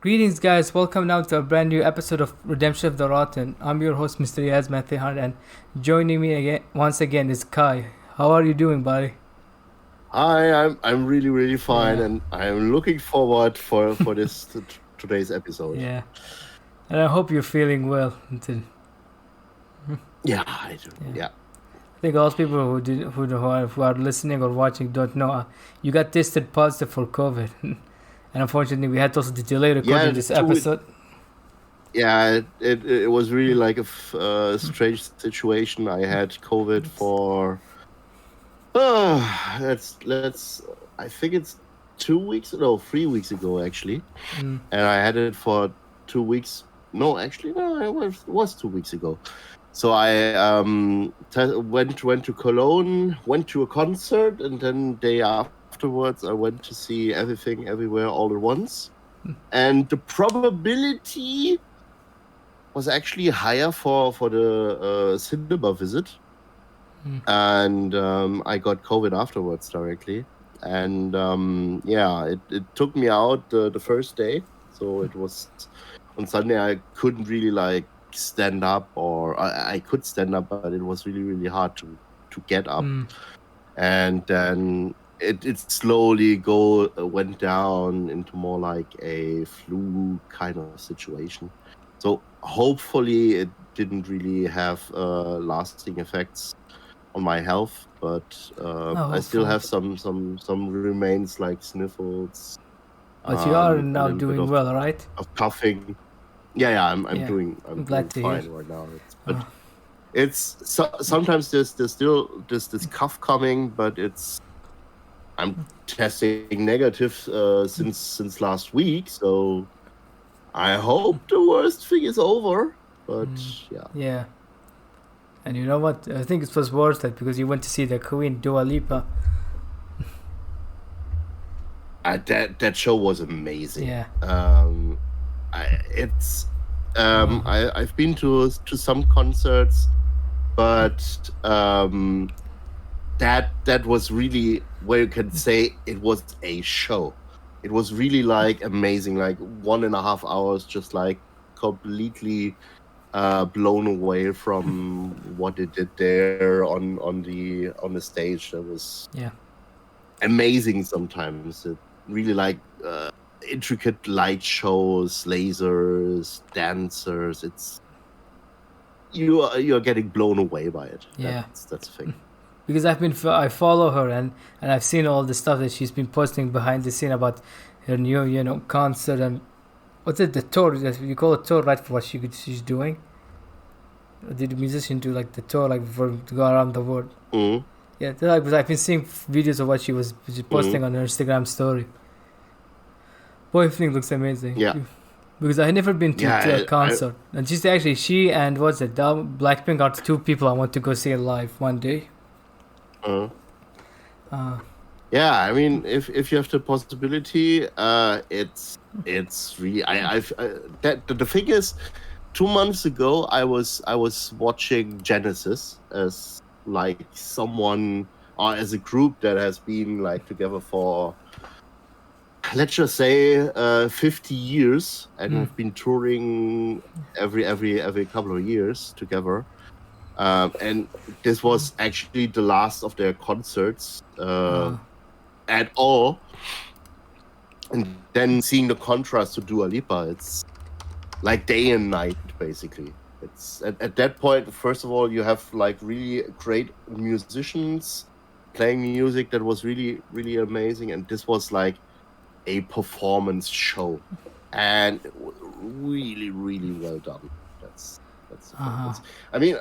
Greetings, guys. Welcome now to a brand new episode of Redemption of the Rotten. I'm your host, MrYazMan300, and joining me again once again is Kai. How are you doing, buddy? Hi, I'm really fine, Yeah, and I'm looking forward for this today's episode. yeah. And I hope you're feeling well. Yeah, I do. Yeah. Yeah, I think all people who are listening or watching don't know you got tested positive for COVID, and unfortunately we had to also delay recording yeah. this episode. Yeah, it was really like a strange situation. I had COVID for let's I think it's 2 weeks, no, 3 weeks ago actually, Mm. and I had it for 2 weeks. No, actually, no, it was 2 weeks ago. So I went to Cologne, went to a concert, and then day afterwards I went to see Everything Everywhere All at Once. And the probability was actually higher for the cinema visit, and I got COVID afterwards directly. And it took me out the first day. So it was on Sunday. I couldn't really like stand up, or I could stand up, but it was really hard to get up. And then it slowly went down into more like a flu kind of situation. So hopefully it didn't really have lasting effects on my health, but I still have some remains like sniffles. But you are A now little bit doing well, right? of coughing. Yeah, I'm Yeah. doing Glad to fine hear. right now. Sometimes there's still this cough coming, but I'm testing negative since last week, so I hope the worst thing is over. But yeah. Yeah. And you know what? I think it was worth it because you went to see the Queen Dua Lipa. That show was amazing. Yeah. I've been to some concerts, but that was really where you can say it was a show. It was really like amazing, like 1.5 hours, just like completely blown away from what they did there on the stage. That was amazing. Sometimes it really like intricate light shows, lasers, dancers. It's you're getting blown away by it. Yeah. That's the thing. Because I follow her and I've seen all the stuff that she's been posting behind the scene about her new concert and what's it, the tour? You call it tour, right? For what she's doing. Or did the musician do like the tour, like to go around the world? Mm. Yeah, because I've been seeing videos of what she was posting on her Instagram story. Boy, everything looks amazing. Yeah. Because I never been to a concert, and she and what's it? Blackpink are the two people I want to go see live one day. Yeah, I mean, if you have the possibility, it's really the thing is, 2 months ago I was watching Genesis as like someone or as a group that has been like together for, let's just say 50 years, and have been touring every couple of years together. And this was actually the last of their concerts at all. And then seeing the contrast to Dua Lipa, it's like day and night, basically. It's at that point, first of all, you have like really great musicians playing music that was really amazing, and this was like a performance show, and really well done. That's I mean,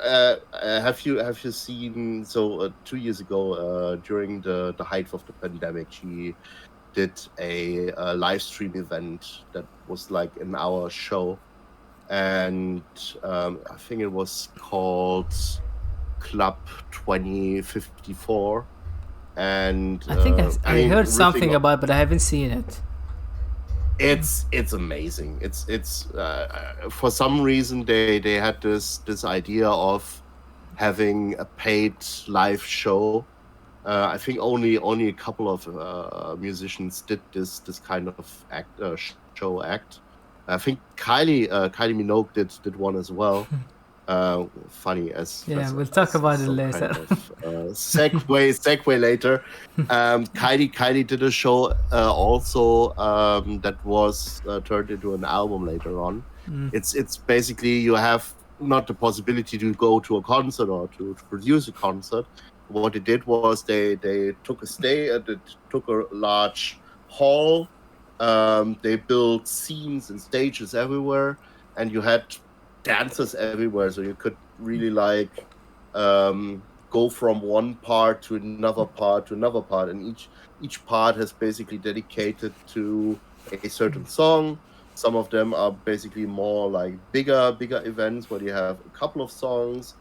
have you seen? So 2 years ago, during the height of the pandemic, she did a live stream event that was like an hour show, and I think it was called Club 2054. And I think I heard something about it, but I haven't seen it. It's amazing. It's for some reason they had this idea of having a paid live show. I think only a couple of musicians did this kind of show act, I think Kylie Minogue did one as well. Funny as we'll talk about it later. Kind of, segue later. Kylie did a show also that was turned into an album later on. It's basically you have not the possibility to go to a concert or to produce a concert. What they did was they took a large hall. They built scenes and stages everywhere, and you had dancers everywhere, so you could really go from one part to another part, and each part has basically dedicated to a certain song. Some of them are basically more like bigger events where you have a couple of songs.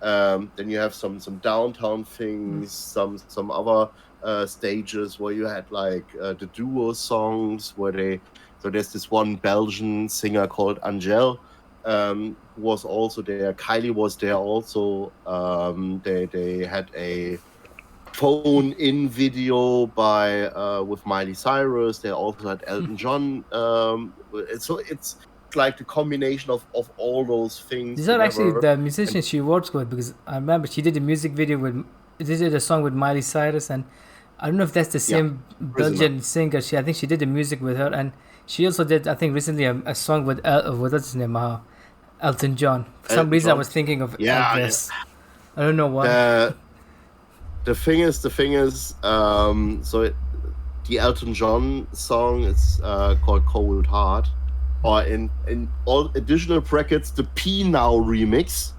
Then you have some downtown things, some other stages where you had like the duo songs so there's this one Belgian singer called Angel who was also there. Kylie was there also. They had a phone-in video with Miley Cyrus. They also had Elton John. So it's like the combination of all those things. These are actually the musicians she works with, because I remember she did a music video did a song with Miley Cyrus, and I don't know if that's the same Belgian singer. I think she did the music with her, and she also did, I think, recently a song with what's his name? Elton John. For some reason, I was thinking of Elvis. I don't know why. The thing is, the Elton John song is called Cold Heart, or in all additional brackets, the P Now remix,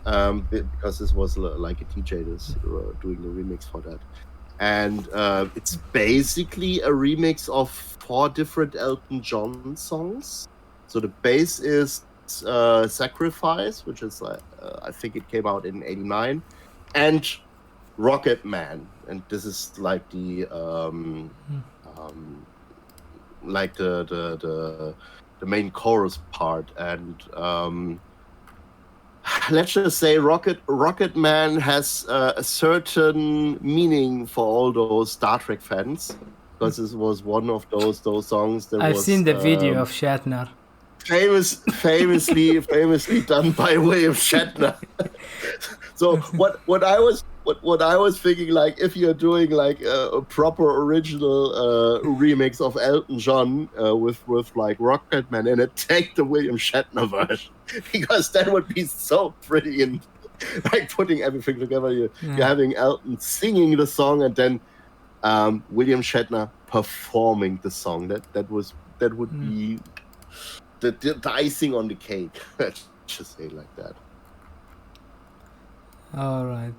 because this was like a DJ that's doing the remix for that. And it's basically a remix of 4 different Elton John songs. So the bass is Sacrifice, which is I think it came out in '89, and Rocket Man, and this is like the main chorus part, and let's just say Rocket Man has a certain meaning for all those Star Trek fans, because this was one of those songs that I've seen the video of Shatner. Famously done by William Shatner. So what I was thinking, like, if you're doing like a proper original remix of Elton John with like Rocketman in it, take the William Shatner version, because that would be so pretty, and like putting everything together. You're having Elton singing the song, and then William Shatner performing the song. That would be the icing on the cake. Let's just say it like that. All right,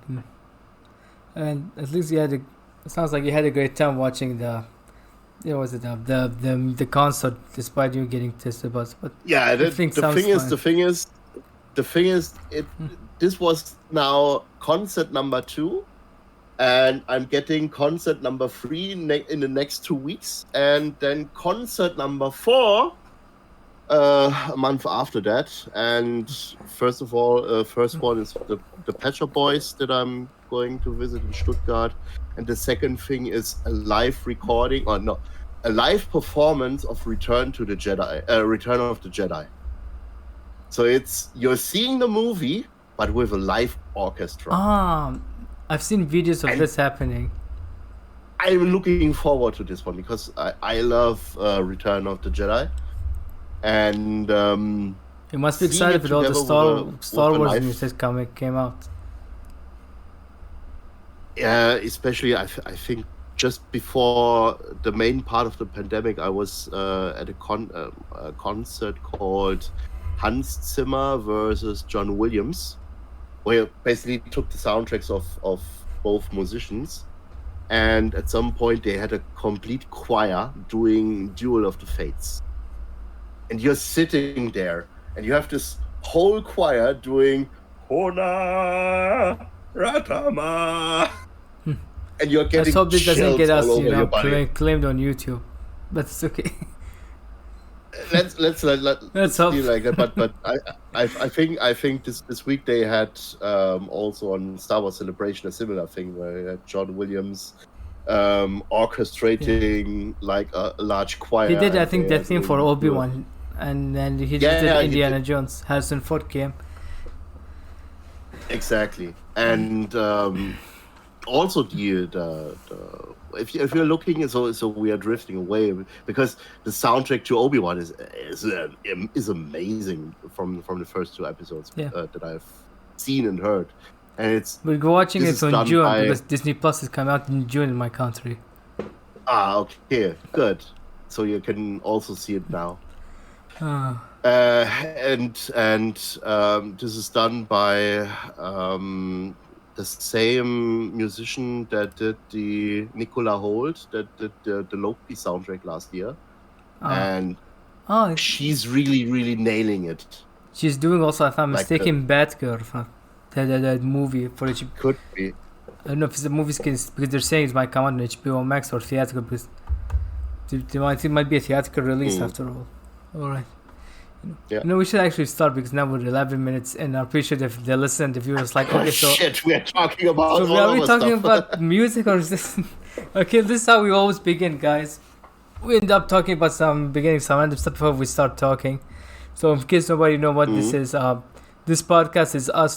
and at least it sounds like you had a great time watching the concert, despite you getting tested. But the thing is, this was now concert number 2, and I'm getting concert number 3 in the next 2 weeks, and then concert number 4 a month after that. And first of all, first one is the Pet Shop Boys that I'm going to visit in Stuttgart, and the second thing is a live recording, or no, a live performance of Return of the Jedi. So you're seeing the movie, but with a live orchestra. I've seen videos of this happening. I'm looking forward to this one, because I love Return of the Jedi. And you must be excited with all the Star Wars news that came out. Yeah, especially I think just before the main part of the pandemic, I was at a concert called Hans Zimmer versus John Williams, where you basically took the soundtracks of both musicians, and at some point they had a complete choir doing Duel of the Fates. And you're sitting there, and you have this whole choir doing Hona Ratama, and you're getting. Let's hope this doesn't get us, claimed on YouTube, but it's okay. Let's hope. Like that. But I think this week they had also on Star Wars Celebration a similar thing where you had John Williams orchestrating like a large choir. He did, I think, that theme for Obi-Wan. and then he just did Indiana Jones. Harrison Ford came. Exactly, and also the if you're looking, so we are drifting away because the soundtrack to Obi-Wan is amazing from the first 2 episodes that I've seen and heard, and we're watching it in June because Disney Plus is coming out in June in my country. Okay, good. So you can also see it now. And this is done by the same musician that did the Nicola Holt that did the Loki soundtrack last year, and she's really nailing it. She's doing also, if I'm mistaken, Batgirl, that movie for HBO. Could be. I don't know if it's a movie because they're saying it might come out on HBO Max or theatrical because it might be a theatrical release after all. All right. We should actually start because now we're 11 minutes and I'm pretty sure if they listen, the viewers like, okay, so shit, we are talking about. So are we talking about music or is this? Okay, this is how we always begin, guys. We end up talking about some random stuff before we start talking. So in case nobody know what this is, this podcast is us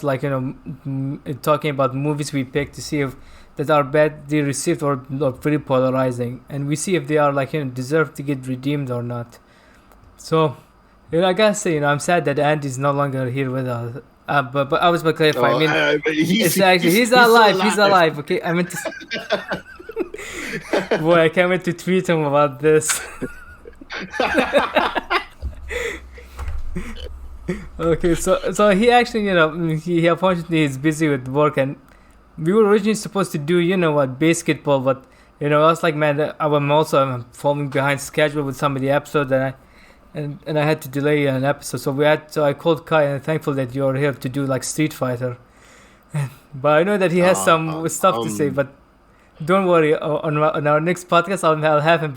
talking about movies we pick to see if that are badly received or pretty polarizing, and we see if they are deserve to get redeemed or not. So. I gotta say, I'm sad that Andy's no longer here with us. But I was about to clarify. He's alive. He's alive. Okay, I meant to. Boy, I can't wait to tweet him about this. Okay, so he actually, he unfortunately is busy with work, and we were originally supposed to do, basketball, but I was like, man, I'm falling behind schedule with some of the episodes, and I had to delay an episode, so I called Kai, and I'm thankful that you're here to do Street Fighter. But I know that he has some stuff to say. But don't worry, on our next podcast, I'll have him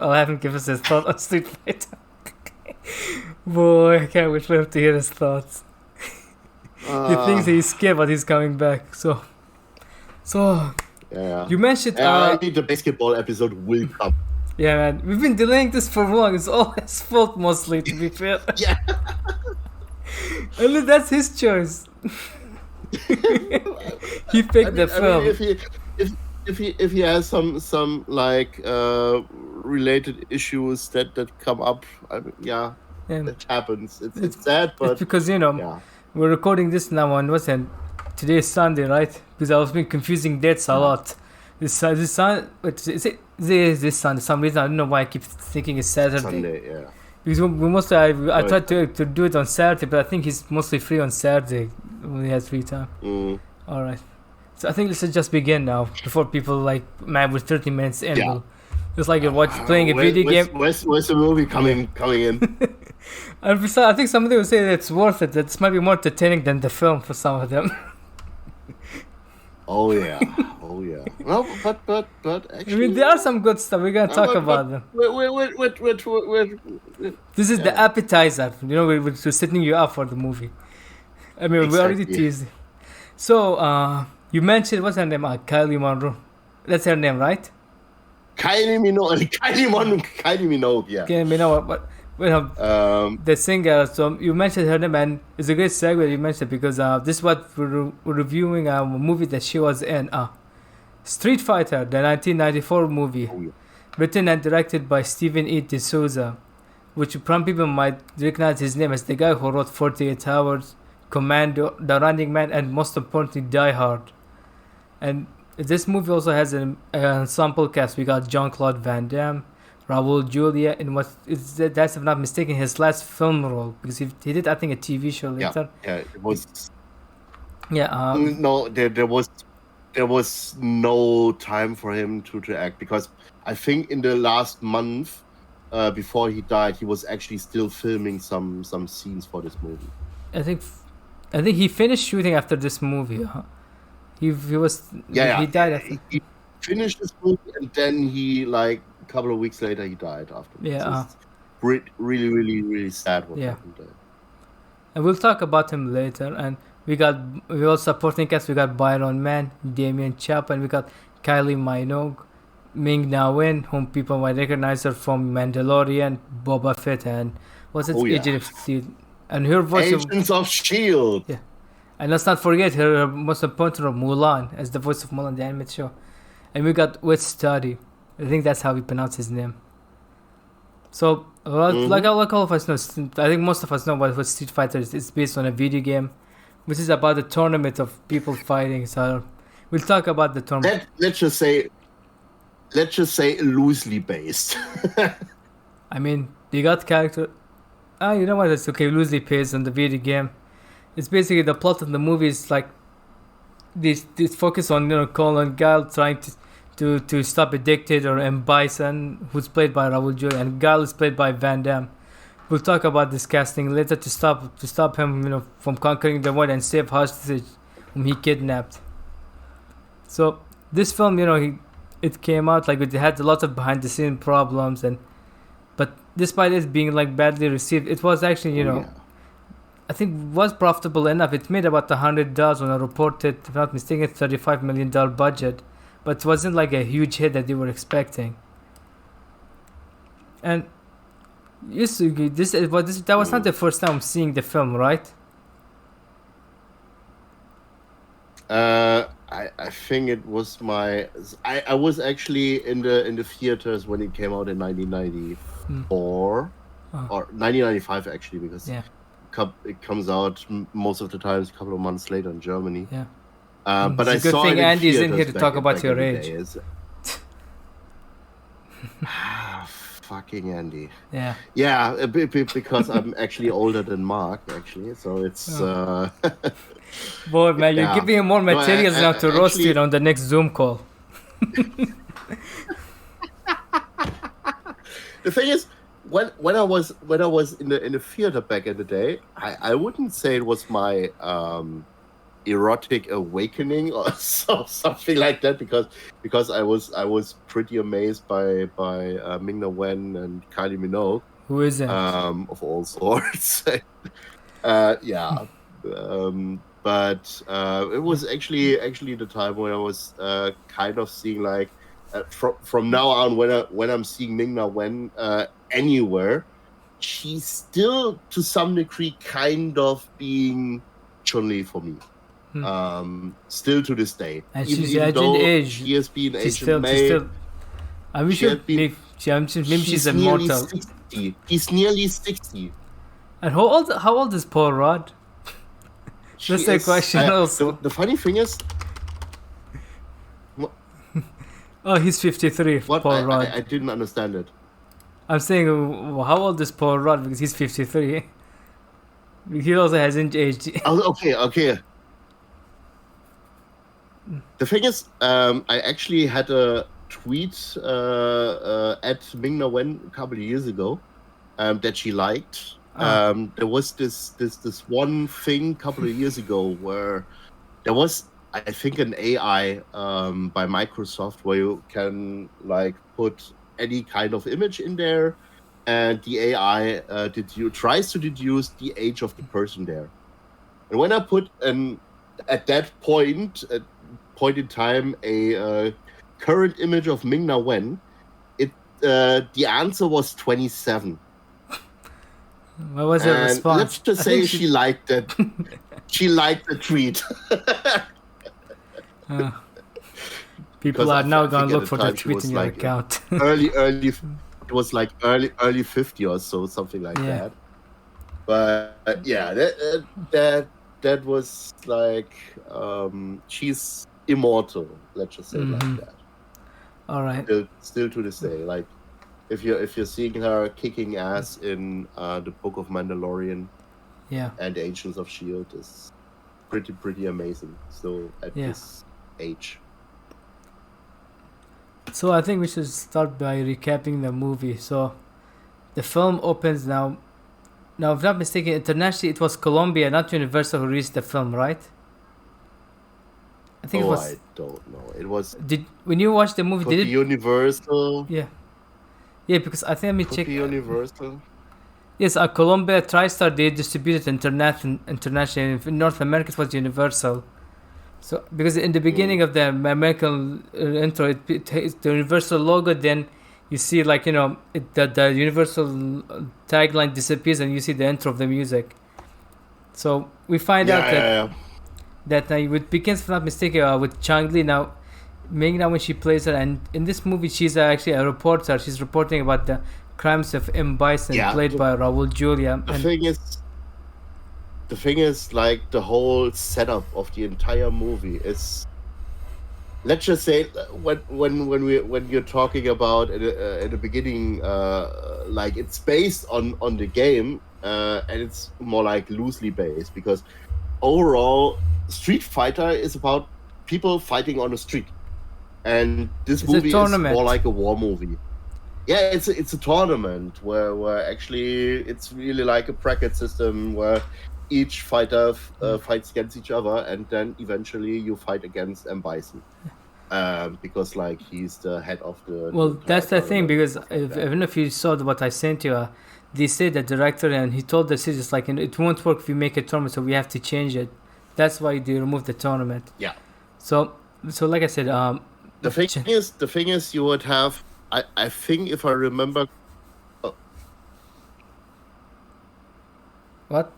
I'll have him give us his thoughts on Street Fighter. Boy, I can't wait for him to hear his thoughts. He thinks he's scared, but he's coming back. So you mentioned. I think the basketball episode will come. Yeah, man, we've been delaying this for long. It's all his fault mostly, to be fair. Yeah. Only that's his choice. He picked the film. If he has some related issues that come up, it happens. It's sad, but it's because we're recording this now on today is Sunday, right? Because I was been confusing dates a lot. This Sunday. For some reason, I don't know why I keep thinking it's Saturday. Sunday, yeah. Because we mostly, I tried to do it on Saturday, but I think he's mostly free on Saturday when he has free time. All right. So I think let's just begin now before people man, we're 30 minutes in. Yeah. It's like you're playing a video game. Where's the movie coming in? And besides, I think somebody would say that it's worth it. That this might be more entertaining than the film for some of them. Oh yeah. Well, but actually, I mean, there are some good stuff. We're gonna talk about them. This is the appetizer. We're setting you up for the movie. I mean, we already teased. So, you mentioned what's her name? Kylie Monroe. That's her name, right? Kylie Minogue. Yeah. Kylie Minogue. But the singer. So you mentioned her name, and it's a great segue you mentioned because this is what we're reviewing a movie that she was in. Street Fighter, the 1994 movie, written and directed by Steven E. D'Souza, which some people might recognize his name as the guy who wrote 48 Hours, Commando, The Running Man, and most importantly, Die Hard. And this movie also has an ensemble cast. We got Jean-Claude Van Damme, Raul Julia, in that's if I'm not mistaken his last film role because he did I think a TV show later. Yeah, it was. Yeah. No, there was no time for him to act because I think in the last month before he died, he was actually still filming some scenes for this movie. I think he finished shooting after this movie. Huh? He died. He finished this movie and then he a couple of weeks later he died after. Yeah. Really, really, really sad what happened there. And we'll talk about him later. And we all supporting cast. We got Byron Mann, Damien Chap, and we got Kylie Minogue. Ming-Na, whom people might recognize her from Mandalorian, Boba Fett, and what's it? Oh, yeah. Agent of Steel. And her voice Agents of S.H.I.E.L.D. Yeah. And let's not forget her most important role, Mulan, as the voice of Mulan, the animated show. And we got Wit Study. I think that's how we pronounce his name. So, like all of us know, I think most of us know what Street Fighter is. It's based on a video game, which is about a tournament of people fighting. So, we'll talk about the tournament. Let's just say loosely based. I mean, they got character. You know what? It's okay. Loosely based on the video game. It's basically the plot of the movie is like this focus on Colin Guile trying to stop a dictator, and Bison, who's played by Raul Julia, and Guile is played by Van Damme. We'll talk about this casting later to stop him from conquering the world and save hostage whom he kidnapped. So this film, it came out like it had a lot of behind the scene problems, but despite it being like badly received, it was actually I think was profitable enough. It made about $100 on a reported, if not mistaken, $35 million budget, but it wasn't like a huge hit that they were expecting. And that was not the first time seeing the film, right? I think it was I was actually in the theaters when it came out in 1994 or 1995 actually, because it comes out most of the times a couple of months later in Germany. Yeah. But it's a good thing Andy's in here to talk about your age. Fucking Andy. Yeah. Yeah, because I'm actually older than Mark, actually. So it's. Boy, man, you're giving him more materials now to roast you on the next Zoom call. The thing is, when I was in the theater back in the day, I wouldn't say it was my erotic awakening or something like that, because I was pretty amazed by Ming-Na Wen and Kylie Minogue. Who is it? Of all sorts. Yeah. But it was actually the time when I was kind of seeing like from now on when I'm seeing Ming-Na Wen anywhere, she's still to some degree kind of being Chun-Li for me. Still to this day. And she's Agent Age. She has been Agent May. I wish maybe she's immortal. 60. He's nearly 60. And how old is Paul Rudd? That's a question also. The funny thing is... Oh, he's 53, Paul Rudd. I didn't understand it. I'm saying, how old is Paul Rudd? Because he's 53. He also hasn't aged. Oh, okay. The thing is, I actually had a tweet at Ming-Na Wen a couple of years ago that she liked. There was this one thing a couple of years ago where there was, I think, an AI by Microsoft where you can like put any kind of image in there, and the AI tries to deduce the age of the person there. And when I put at that point in time a current image of Ming-Na Wen, the answer was 27. What was her response? Let's just say she liked it. She liked the tweet. People are now going to look for the tweet in your account. early, it was like early 50 or so, something like that. But yeah, that was like she's immortal. Let's just say like that. All right. Still to this day, like. If you're seeing her kicking ass in the Book of Mandalorian, and Agents of S.H.I.E.L.D. is pretty amazing. Still at this age. So I think we should start by recapping the movie. So the film opens now. Now, if I'm not mistaken, internationally it was Columbia, not Universal, who released the film, right? I think it was. I don't know. It was. When you watched the movie, did it Universal? Yeah, because I think let me check. Universal. Yes, Columbia TriStar, they distributed internationally. In North America, it was Universal. So because in the beginning of the American intro, it's the Universal logo. Then you see like the Universal tagline disappears, and you see the intro of the music. So we find out that it begins, if I'm not mistaken, with Chang Li. Now, Ming-Na, when she plays her, and in this movie she's actually a reporter. She's reporting about the crimes of M. Bison, played by Raul Julia. The thing is, like, the whole setup of the entire movie is, let's just say, when you're talking about at the beginning, like, it's based on the game, and it's more like loosely based, because overall Street Fighter is about people fighting on the street, and this movie is more like a war movie. Yeah, it's a tournament where actually it's really like a bracket system where each fighter fights against each other, and then eventually you fight against M. Bison, because like he's the head of the. Well, that's the thing, because even if you saw what I sent you, they said the director, and he told the citizens like, it won't work if we make a tournament, so we have to change it. That's why they removed the tournament. Yeah. So like I said, the thing is, you would have. I think if I remember. What?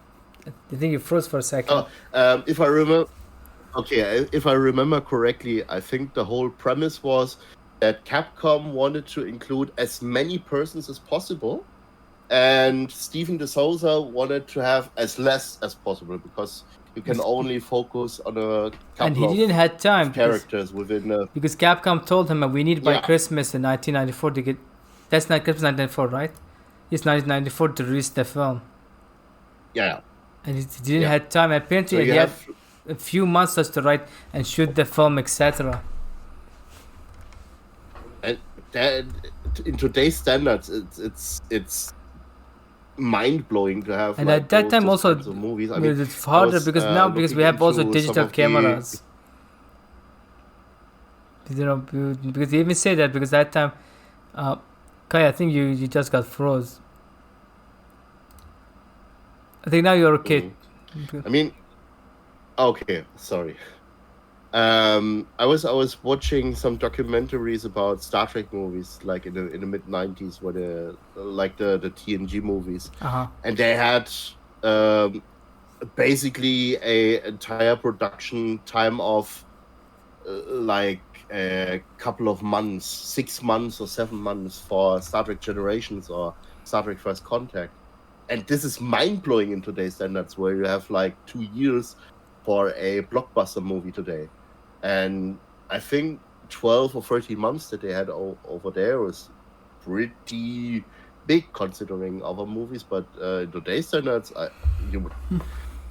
I think you froze for a second. If I remember correctly, I think the whole premise was that Capcom wanted to include as many persons as possible, and Steven de Souza wanted to have as less as possible, because you can only focus on a couple and he didn't have time characters within because Capcom told him we need by Christmas in 1994 to get. That's not Christmas 1994, right? It's 1994 to release the film. Yeah. And he didn't have time. Apparently, he had a few months just to write and shoot the film, etc. And in today's standards, it's mind blowing to have. And at that time, also, movies. I mean, it's harder because now we have also digital cameras. Because they even say that, because that time, Kai, I think you just got froze. I think now you're okay. I mean, okay, sorry. I was watching some documentaries about Star Trek movies, like in the mid '90s, where the TNG movies, and they had basically a entire production time of like a couple of months, 6 months or 7 months for Star Trek Generations or Star Trek First Contact. And this is mind-blowing in today's standards, where you have like 2 years for a blockbuster movie today. And I think 12 or 13 months that they had over there was pretty big considering other movies. But in today's standards, you would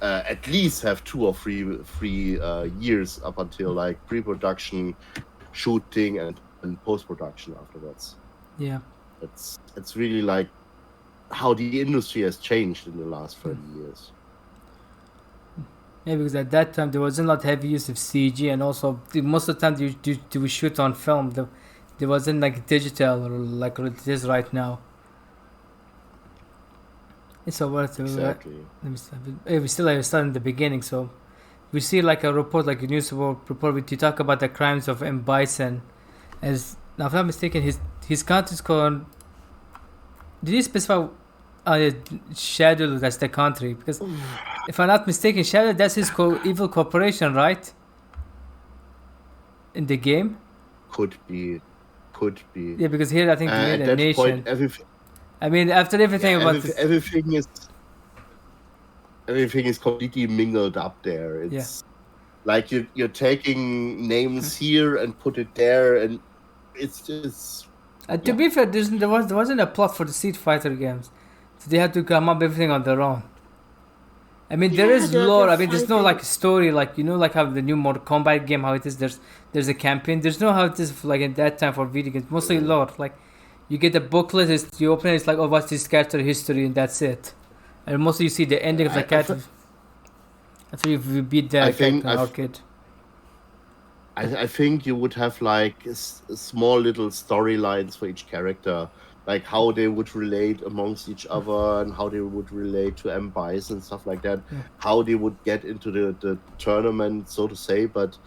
at least have 2 or 3 years up until like pre-production, shooting, and post-production afterwards. Yeah. It's really like how the industry has changed in the last 30 years. Yeah, because at that time there wasn't a lot of heavy use of CG, and also most of the time you shoot on film. There wasn't like digital or like it is right now. So what? Exactly. We still start in the beginning. So we see like a report, like a news report, where you talk about the crimes of M. Bison. As now, if I'm not mistaken, his country is called. Did he specify Shadow? That's the country, because if I'm not mistaken, Shadow, that's his evil corporation, right? In the game. Could be. Yeah, because here I think they made a nation. Point, I mean, after everything about this, everything is completely mingled up there. It's like you're taking names here and put it there, and it's just. To be fair, there wasn't a plot for the Street Fighter games, so they had to come up everything on their own. I mean, there is lore. I mean, there's no like story, like like how the new Mortal Kombat game, how it is. There's a campaign. There's no how it is like at that time for video games. Mostly lore. Like you get the booklet, you open it, it's like, oh, what's this character history, and that's it. And mostly you see the ending of the character after you beat the arcade. I think you would have like small little storylines for each character, like how they would relate amongst each other and how they would relate to M. Bison and stuff like that, how they would get into the tournament, so to say. But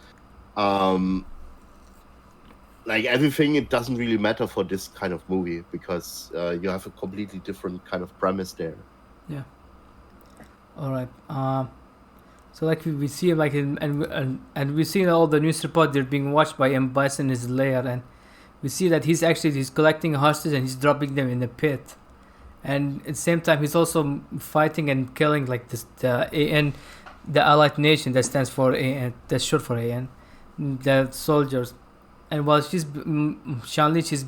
like everything, it doesn't really matter for this kind of movie because you have a completely different kind of premise there. Yeah. All right. So like we see him like and we see all the news report they're being watched by M. Bison in his lair, and we see that he's collecting hostages and he's dropping them in the pit, and at the same time he's also fighting and killing like the AN, the Allied Nation that stands for AN, that's short for AN, the soldiers. And while Shanli, she's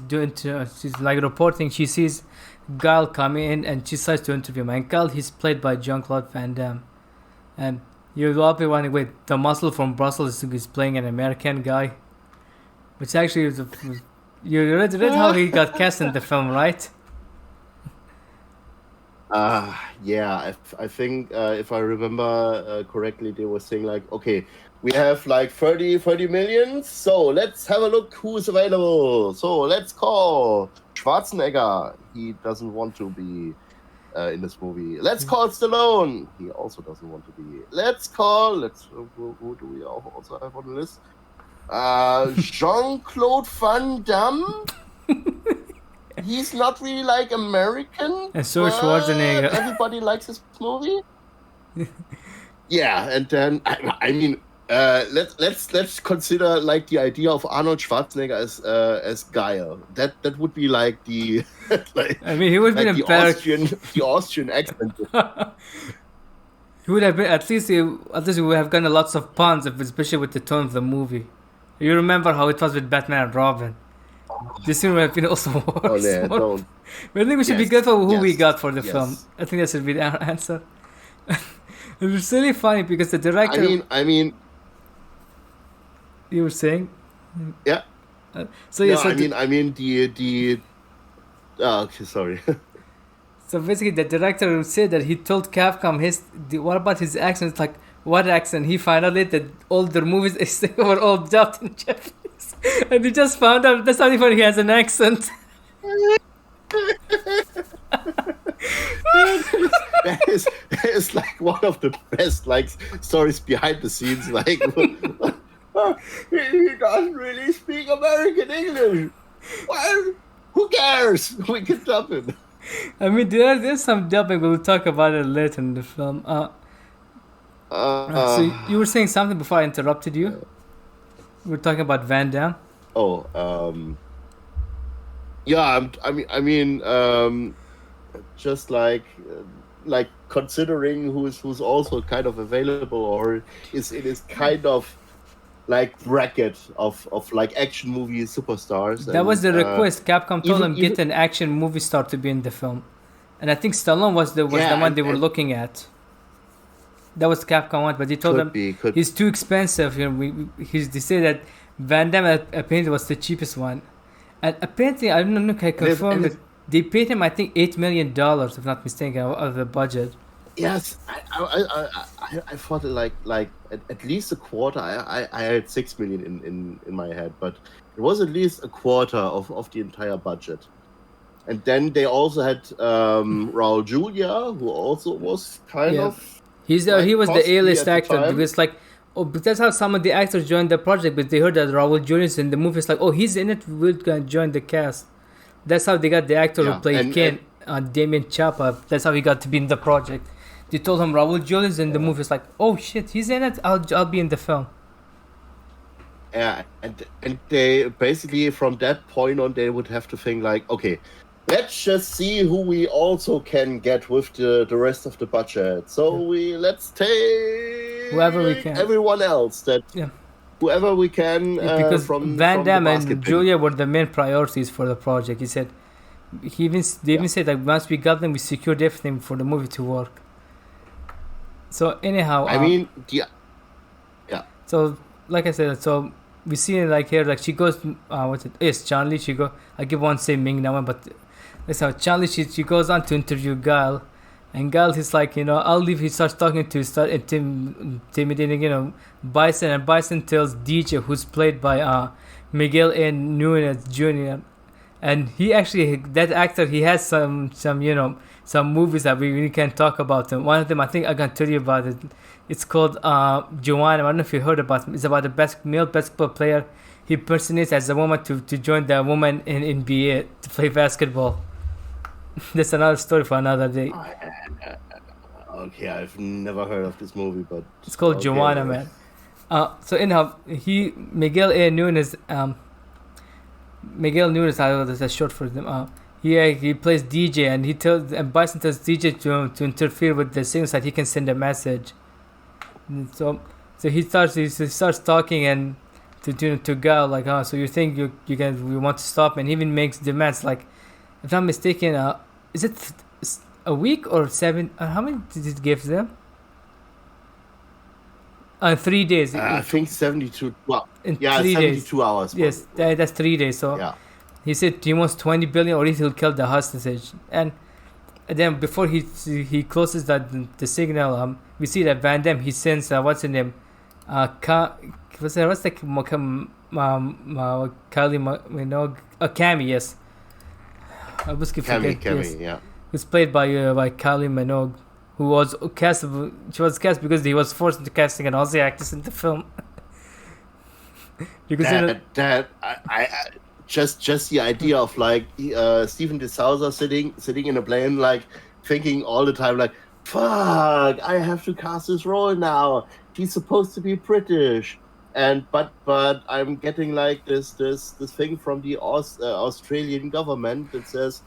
like reporting, she sees Guile come in and she starts to interview him. And Guile, he's played by Jean-Claude Van Damme. And you'll all be wondering, wait, the muscle from Brussels is playing an American guy? Which actually is you read how he got cast in the film, right? Yeah, I think if I remember correctly, they were saying like, okay, we have like 30 million, so let's have a look who's available. So let's call Schwarzenegger. He doesn't want to be in this movie. Let's call Stallone. He also doesn't want to be. Who do we also have on the list? Jean-Claude Van Damme. He's not really like American. And so Schwarzenegger. Everybody likes this movie. Yeah, and then I mean, let's consider like the idea of Arnold Schwarzenegger as Guile. That would be like the like, I mean, he would like be the Austrian accent. He would have been at least we would have gotten lots of puns, especially with the tone of the movie. You remember how it was with Batman and Robin? This scene would have been also worse. Oh yeah, don't. But I think we should be careful who we got for the film. I think that should be our answer. It's really funny because the director. I mean. You were saying? Yeah. I mean the. Oh, okay, sorry. So basically, the director said that he told Capcom what about his accent? It's like, what accent? He found out that all their movies were all dubbed in Japanese, and he just found out that's not even he has an accent. that is like one of the best like stories behind the scenes. Like he doesn't really speak American English. Well, who cares? We can dub him. I mean, there's some dubbing. We'll talk about it later in the film. So you were saying something before I interrupted you. We were talking about Van Damme. Yeah. I mean, just like considering who's also kind of available or is in this kind of like bracket of like action movie superstars. That was the request. Capcom told them get an action movie star to be in the film, and I think Stallone was the one they were looking at. That was Capcom one, but they told them he's too expensive. You know, they say that Van Damme apparently was the cheapest one, and apparently I don't know if I confirm that they paid him I think $8 million, if not mistaken, out of the budget. Yes, I thought like at least a quarter. I had 6 million in my head, but it was at least a quarter of the entire budget. And then they also had Raul Julia, who also was kind of. He was the A-list actor because but that's how some of the actors joined the project. But they heard that Raul Julius in the movie. It's like, oh, he's in it. We're gonna join the cast. That's how they got the actor who played Ken, Damien Chapa. That's how he got to be in the project. They told him Raul Julius in the movie. It's like, oh shit, he's in it. I'll be in the film. Yeah, and they basically from that point on they would have to think like, okay, let's just see who we also can get with the rest of the budget. So let's take whoever we can. Everyone else whoever we can. Because from Van Damme and pin. Julia were the main priorities for the project. He said, they even said that once we got them, we secured everything for the movie to work. So anyhow, I mean, yeah. So like I said, so we see it like here, like she goes, Yes, Chanli. She go. I keep on saying Ming-Na, but that's how Chanli. She goes on to interview Guile, and Guile is like, I'll leave. He starts talking to intimidating, Bison, and Bison tells DJ, who's played by Miguel N. Nunez Jr. and he actually, that actor, he has some some movies that we can talk about them. One of them, I think I can tell you about it. It's called Joanna. I don't know if you heard about it. It's about the male basketball player. He impersonates as a woman to join the woman in NBA to play basketball. That's another story for another day. Okay, I've never heard of this movie, but It's called okay, Joanna, man. So anyhow, Miguel Nunes, that's a short for them. He plays DJ, and Bison tells DJ to interfere with the signals that he can send a message. And so he starts talking and to Gal like, so you think we want to stop, and he even makes demands like, if I'm mistaken, is it a week or 7? How many did it give them? 3 days. I think 72. Well, in yeah, 3 72 days. hours. Yes, that's 3 days. So yeah. he said he wants 20 billion, or he'll kill the hostage. And then before he closes the signal, we see that Van Damme, he sends what's his name, what's the Cammy, yes. I was forget. Yes. Yeah. Who's played by Kylie Minogue, who was cast. She was cast because he was forced into casting an Aussie actress in the film. Because I just the idea of like Stephen De Souza sitting in a plane, like thinking all the time like, fuck, I have to cast this role now. She's supposed to be British, but I'm getting like this thing from the Australian government that says,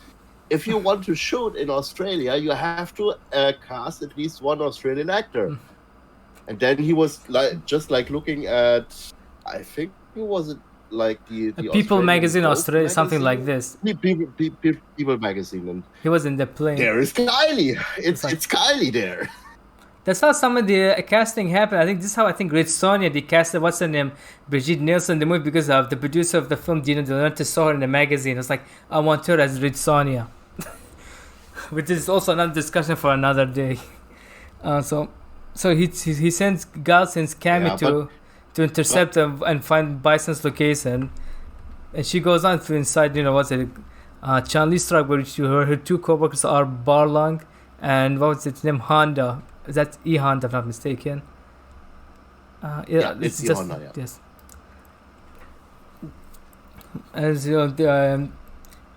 if you want to shoot in Australia, you have to cast at least one Australian actor. And then he was like looking at, I think it was like the People magazine, Australia, something like this. People magazine, and he was in the plane. There is Kylie. It's Kylie there. That's how some of the casting happened. I think this is how Red Sonja, they casted, what's her name, Brigitte Nielsen in the movie, because of the producer of the film, Dino De Laurentiis, saw her in the magazine. It's like, I want her as Red Sonja. Which is also another discussion for another day. So he sends Cammy to intercept and find Bison's location, and she goes on to inside, Chan-Li Strike, where her two co-workers are Barlong and what was its name, Honda. That's E-Honda, if I'm not mistaken. It's just Honda, yeah. Yes. As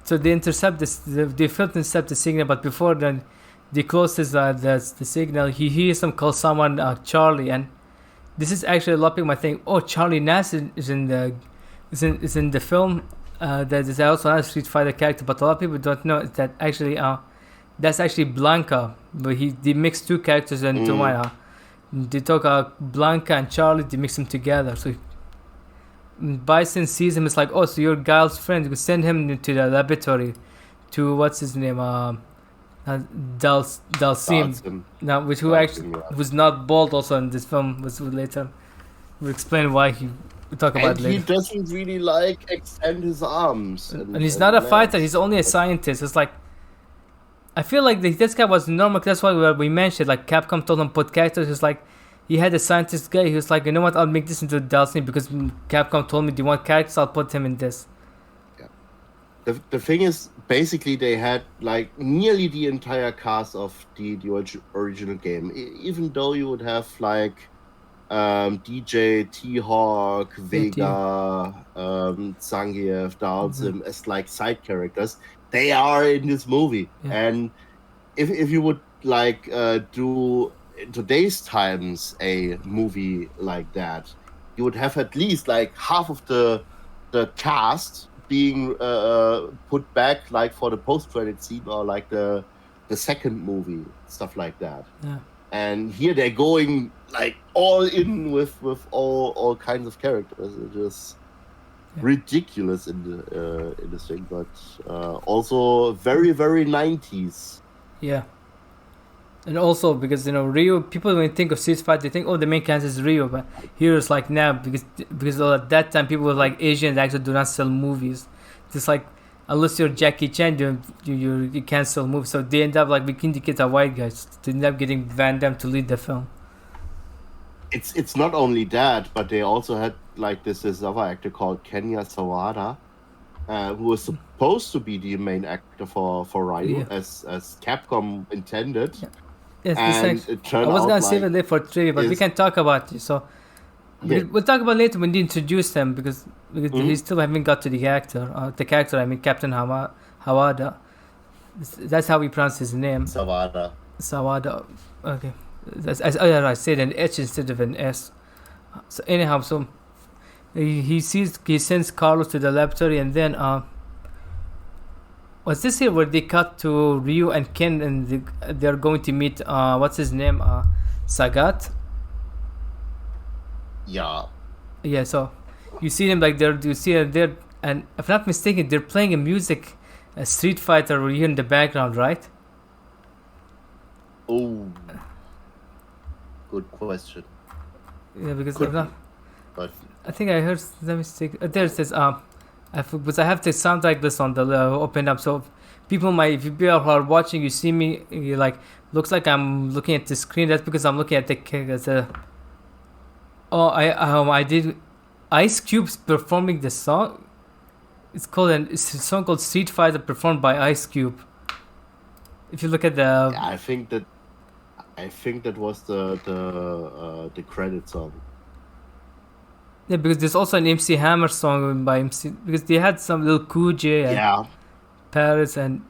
so they intercept this. They failed to intercept the signal, but before then, they close the signal. He hears them call someone Charlie, and this is actually a lot of people might think, oh, Charlie Nass is in the film. That is also a Street Fighter character, but a lot of people don't know that actually that's actually Blanca. But they mix two characters into one. They talk Blanca and Charlie. They mix them together. So Bison sees him. It's like, oh, so you're Guile's friend. You send him to the laboratory, to what's his name, Dalsim. Now, who's not bald also in this film. Was later. We'll explain why we talk about and later. He doesn't really extend his arms. And he's not a fighter. He's only a scientist. It's like, I feel like this guy was normal. That's why we mentioned, like, Capcom told him put characters. It's like, he had a scientist guy. He was like, you know what? I'll make this into Dalsim because Capcom told me, do you want characters? I'll put him in this. Yeah. The thing is, basically, they had like nearly the entire cast of the original game. Even though you would have like DJ, T-Hawk, Vega, Zangief, Dalsim as like side characters. They are in this movie. Yeah. And if you would like do in today's times a movie like that, you would have at least like half of the cast being put back like for the post-credit scene or like the second movie, stuff like that. Yeah. And here they're going like all in with all kinds of characters. It's just ridiculous in this thing, but also very, very 90s. Yeah. And also because Ryu, people when they think of Street Fighter, they think, oh, the main character is Ryu, but here it's like now because at that time people were like, Asians actually do not sell movies. Just like, unless you're Jackie Chan, you can't sell movies. So they end up like making the kids are white guys. They end up getting Van Damme to lead the film. It's not only that, but they also had like this other actor called Kenya Sawada, who was supposed to be the main actor for Ryu, Yeah. as Capcom intended. Yeah. Yes, And this it turned I was out gonna save like it later for trivia, but we is- can talk about it. So Yeah. we'll talk about later when they introduce them because Mhm. he still haven't got to the actor. The character, I mean Captain Hawada. That's how we pronounce his name. Sawada. Sawada. Okay. Oh yeah, I said an H instead of an S. So anyhow, so he sends Carlos to the laboratory, and then was this here where they cut to Ryu and Ken, and they're going to meet what's his name, Sagat. Yeah. Yeah, so you see them like you see them there, and if I'm not mistaken, they're playing a Street Fighter Ryu in the background, right? Oh. Good question. Yeah, because Could I'm not, be, but I think I heard. Let me see. There it says because I have the soundtrack list on the open up, so people might, if you are watching, you see me, you like looks like I'm looking at the screen. That's because I'm looking at the. Oh, I did. Ice Cube's performing the song. It's a song called Street Fighter performed by Ice Cube. If you look at the. yeah, I think that was the credit song. Yeah, because there's also an MC Hammer song by MC, because they had some little Cool and Yeah. Paris, and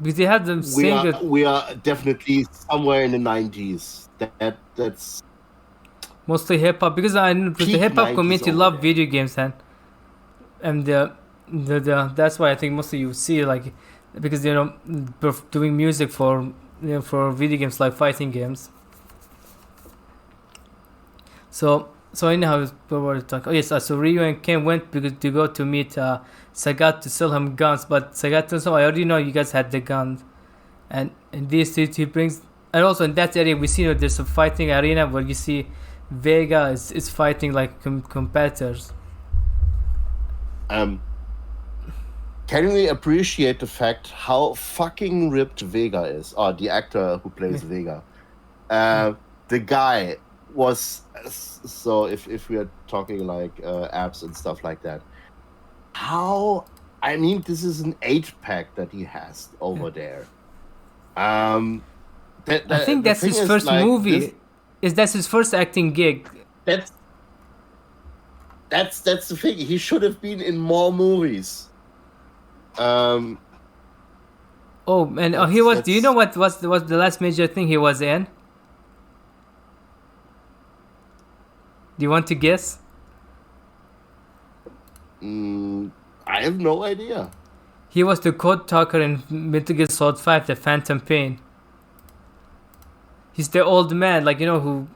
because they had them sing it. We are definitely somewhere in the 90s. That's Mostly hip hop, because I know because the Peak hip hop 90s community over love there. video games, and that's why I think mostly you see like, because doing music for for video games like fighting games. So anyhow, what were we talking? Oh yes, so Ryu and Ken went because to go to meet Sagat to sell him guns, but Sagat tells him, I already know you guys had the guns, and in this he brings, and also in that area we see that there's a fighting arena where you see Vega is fighting like competitors. Can we appreciate the fact how fucking ripped Vega is? Or the actor who plays Vega. The guy was, so if we are talking like abs and stuff like that, I mean, this is an 8-pack that he has over there. I think that's his first movie. That's his first acting gig. That's the thing. He should have been in more movies. Oh, and he was. Do you know what was the last major thing he was in? Do you want to guess? I have no idea. He was the code talker in Metal Gear Solid 5, The Phantom Pain. He's the old man, like who.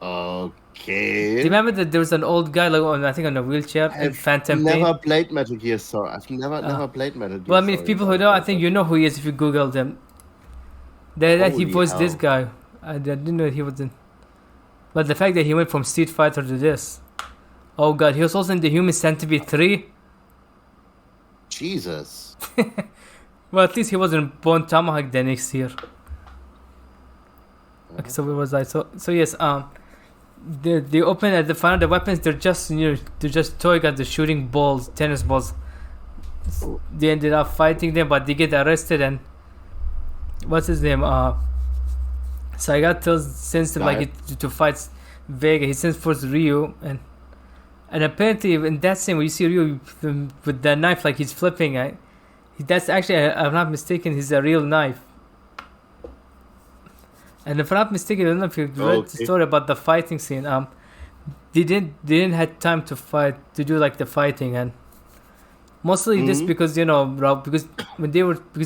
Okay. Do you remember that there was an old guy, like I think on a wheelchair in Phantom Pain? I've never played Metal Gear Solid. I've never played Metal Gear. Well, I mean, if people who know, I think you know who he is if you Google them. That he voiced this guy. I didn't know he was in. But the fact that he went from Street Fighter to this. Oh god, he was also in the Human Centipede 3. Jesus. Well, at least he was in Bone Tomahawk the next year. Okay, so where was I? So yes, they open at the find the weapons. They're just they're just toy guns. They're shooting balls, tennis balls. They ended up fighting them, but they get arrested. And what's his name? Sagat sends him to fight Vega. He sends first Ryu, and apparently in that scene where you see Ryu with the knife, like he's flipping. That's actually, I'm not mistaken, he's a real knife. And if I'm not mistaken, I don't know if you read the story about the fighting scene. They didn't have time to do like the fighting, and mostly this because because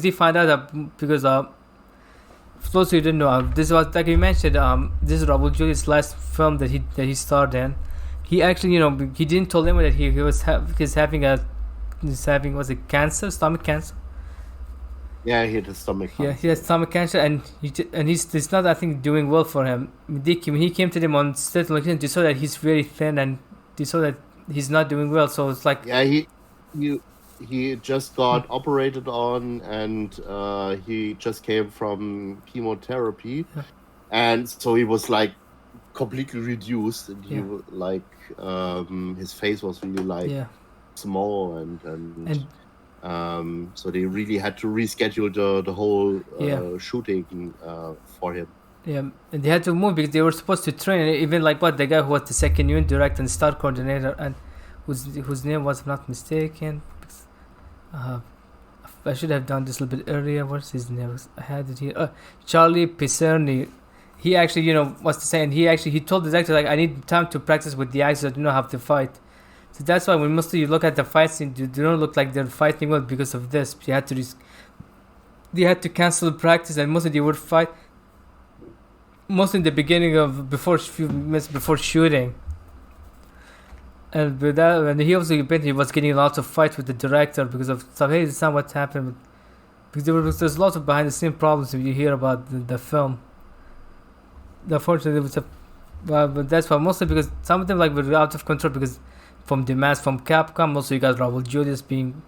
they found out that because for those who didn't know, this was like you mentioned, this is Raul Julia's last film that he starred in. He actually he didn't tell anyone that he was having was it cancer, stomach cancer. Yeah, he had stomach cancer. Yeah, he has stomach cancer, and he's not, I think, doing well for him. When he came to them on certain locations, they saw that he's very thin, and they saw that he's not doing well. So it's like he just got operated on, and he just came from chemotherapy, and so he was like completely reduced, and he his face was really like small, and so they really had to reschedule the whole shooting for him. Yeah, and they had to move because they were supposed to train. Even like the guy who was the second unit director and star coordinator, and whose name was, if I'm not mistaken. I should have done this a little bit earlier. What's his name? I had it here. Charlie Picerni. He actually, what's to say? And he told the director, like, I need time to practice with the actors. I do not have to fight. So that's why when mostly you look at the fight scene, they don't look like they're fighting well because of this. They had to cancel practice, and mostly they would fight. Mostly in the beginning of few minutes before shooting. And with that, and he was getting lots of fights with the director because of stuff. Hey, it's not what happened. Because there's lots of behind the scene problems if you hear about the film. Unfortunately, but that's why mostly because some of them were out of control because from demands from Capcom. Also, you got Raul Julius being,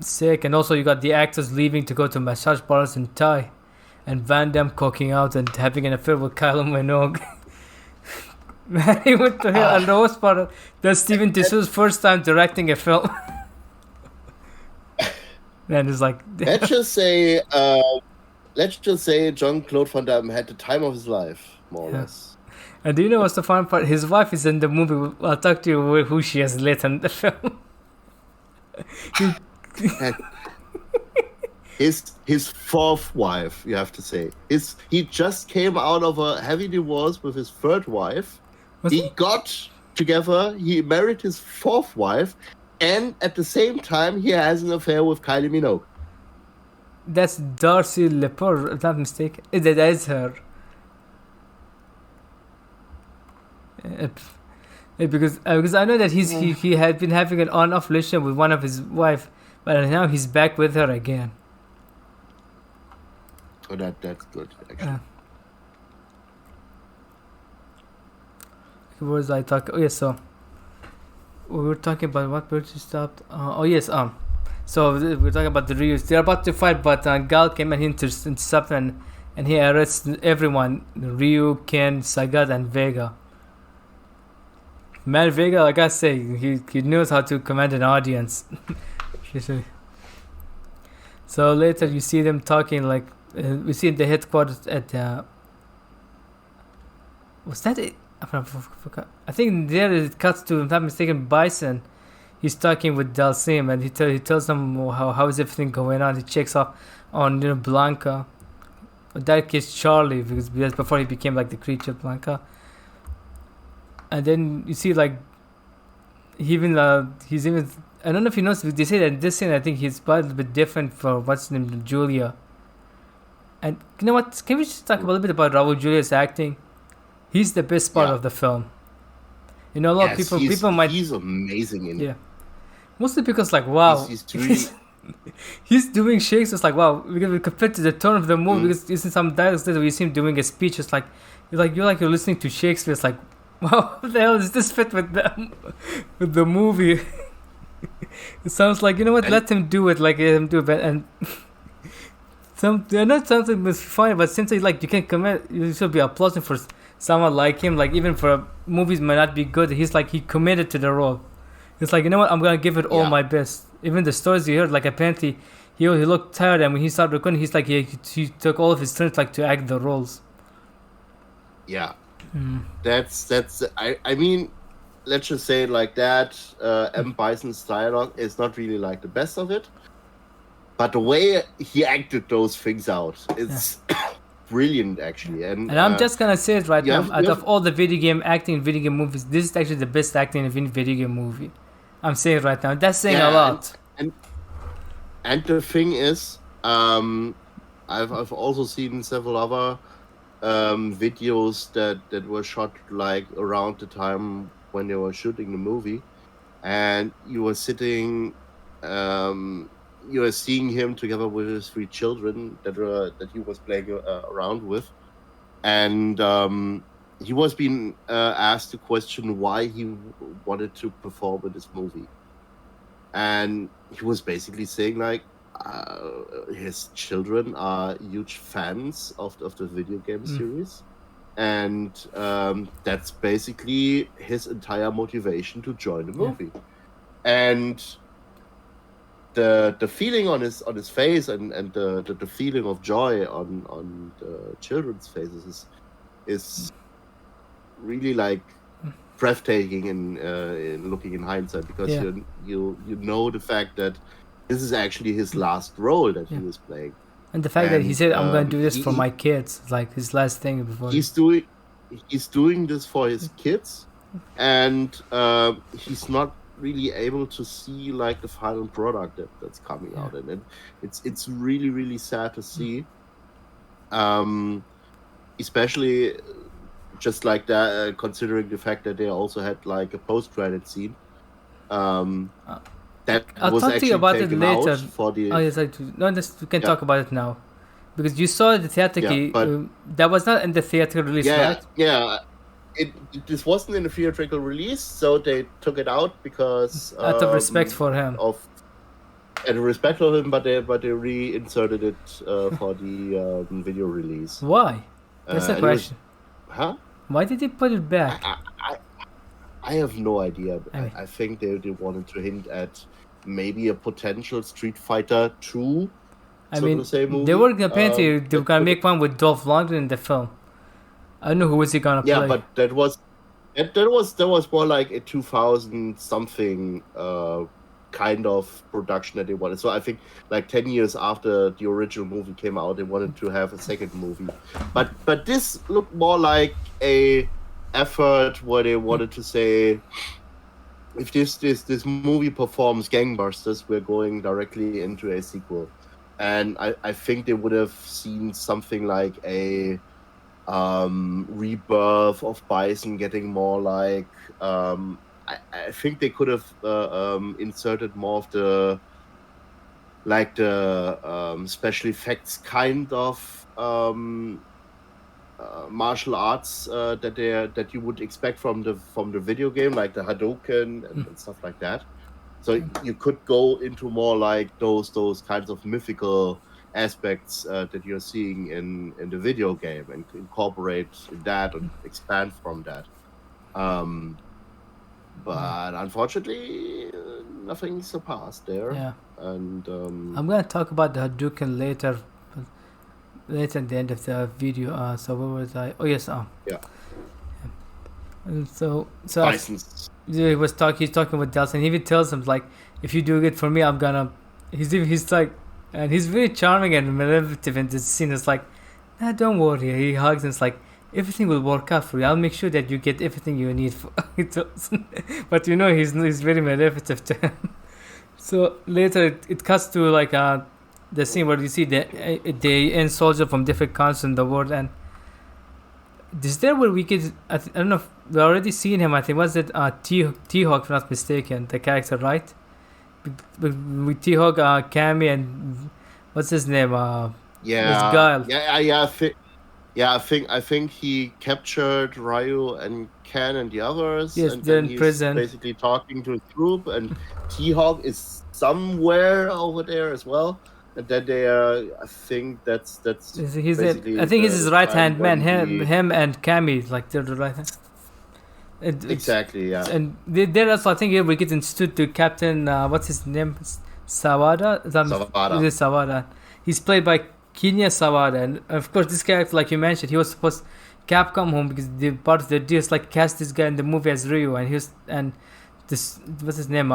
sick, and also you got the actors leaving to go to massage parlors in Thai, and Van Damme coking out and having an affair with Kylie Minogue. Man, he went to hell, and the worst part that's Steven D'Souza's first time directing a film. Man, it's like let's just say Jean-Claude Van Damme had the time of his life, more or less. And do you know what's the fun part? His wife is in the movie. I'll talk to you who she has later in the film. His fourth wife, you have to say. He just came out of a heavy divorce with his third wife. He got together, he married his fourth wife, and at the same time he has an affair with Kylie Minogue. That's Darcy Lepore, if I'm not mistaken. That is her. Because I know that he had been having an on-off relationship with one of his wife, but now he's back with her again. Oh, that's good, actually. What was I talking? Oh yes, so we were talking about what Birch stopped. So we're talking about the Ryus. They're about to fight, but Gal came and he intercepted and he arrests everyone: Ryu, Ken, Sagat, and Vega. Man, Vega, like I say, he knows how to command an audience. So later you see them talking like we see the headquarters at was that it? I think there it cuts to, if I'm not mistaken, Bison. He's talking with Dalsim and he tells them how is everything going on. He checks off on Blanca. That kid's Charlie because before he became like the creature Blanca. And then you see like he's even I don't know if you noticed, they say that in this scene I think he's quite a little bit different for what's his name, Julia. And you know what? Can we just talk a little bit about Raul Julia's acting? He's the best part of the film. A lot of people might. He's amazing in it. Yeah. Mostly because wow. He's really... he's doing shakes. It's wow. Because compared to the tone of the movie, because in some dialogues that we see him doing a speech, it's you're listening to Shakespeare. It's wow, what the hell does this fit with the movie? It sounds like let him do it. Let him do it, and not something was fine, but since you can commit, you should be applauding for someone like him. Even for movies might not be good, he committed to the role. It's I'm gonna give it all my best. Even the stories you heard, apparently he looked tired, and when he started recording, he's he took all of his strength to act the roles. Yeah, that's I mean, let's just say it like that. M. Bison's dialogue is not really the best of it, but the way he acted those things out, it's brilliant actually. And I'm just gonna say it right now. Out of all the video game acting in video game movies, this is actually the best acting in a video game movie. I'm saying it right now. That's saying a lot. And the thing is, I've also seen several other videos that were shot around the time when they were shooting the movie, and you were sitting, you were seeing him together with his 3 children that he was playing around with, and he was being asked the question why he wanted to perform in this movie, and he was basically saying his children are huge fans of the video game series, and that's basically his entire motivation to join the movie. and the feeling on his face and the feeling of joy on the children's faces is really like breathtaking in looking in hindsight, because you know the fact that this is actually his last role that he was playing, and the fact that he said, "I'm going to do this for my kids," like his last thing before. He's doing this for his kids, and he's not really able to see like the final product that's coming out, and it's really, really sad to see, especially just like that, considering the fact that they also had like a post-credit scene. That I'll was talk to you about it later. For the... Oh yes, we can talk about it now, because you saw it theatrically. That was not in the theatrical release, right? Yeah. This wasn't in the theatrical release, so they took it out because out of respect for him. Out of respect for him, but they reinserted it for the video release. Why? That's the question. Why did they put it back? I have no idea. I think they wanted to hint at maybe a potential Street Fighter 2. I mean, they were apparently they were gonna make one with Dolph Lundgren in the film. I don't know who was he gonna play. Yeah, but that was more like a 2000 something kind of production that they wanted. So I think like 10 years after the original movie came out, they wanted to have a second movie. But this looked more like a effort where they wanted to say, if this movie performs gangbusters, we're going directly into a sequel. And I think they would have seen something like a rebirth of Bison, getting more like I think they could have inserted more of the special effects kind of martial arts that you would expect from the video game, like the Hadouken and stuff like that. So you could go into more like those kinds of mythical aspects that you're seeing in the video game, and incorporate that and expand from that. But unfortunately, nothing surpassed there. Yeah. And I'm gonna talk about the Hadouken later at the end of the video. So where was I? Oh yes. Yeah. And so he's talking with Delson. He even tells him like, if you do it for me, I'm gonna. He's like, and he's very charming and manipulative in this scene. It's like, nah, don't worry. He hugs and it's like, everything will work out for you. I'll make sure that you get everything you need. But you know, he's very manipulative to him. So later it cuts to like the scene where you see the end soldier from different countries in the world, and is there where we could I don't know if we already seen him. I think was it T-Hawk, if I'm not mistaken, the character, right? With T-Hawk, Cammy, and what's his name? Guile. I think he captured Ryu and Ken and the others. Yes, and they're in he's prison. Basically talking to his group, and T-Hawk is somewhere over there as well. And then they are, I think that's I think he's his right hand man. Him and Cammy, like they're the right hand. Exactly, yeah. And there also, I think here we get introduced to Captain. What's his name? Sawada. Sawada. He's played by Kinya Sawada, and of course this character, like you mentioned, he was supposed Capcom home because the part of the deal is like cast this guy in the movie as Ryu, and this what's his name?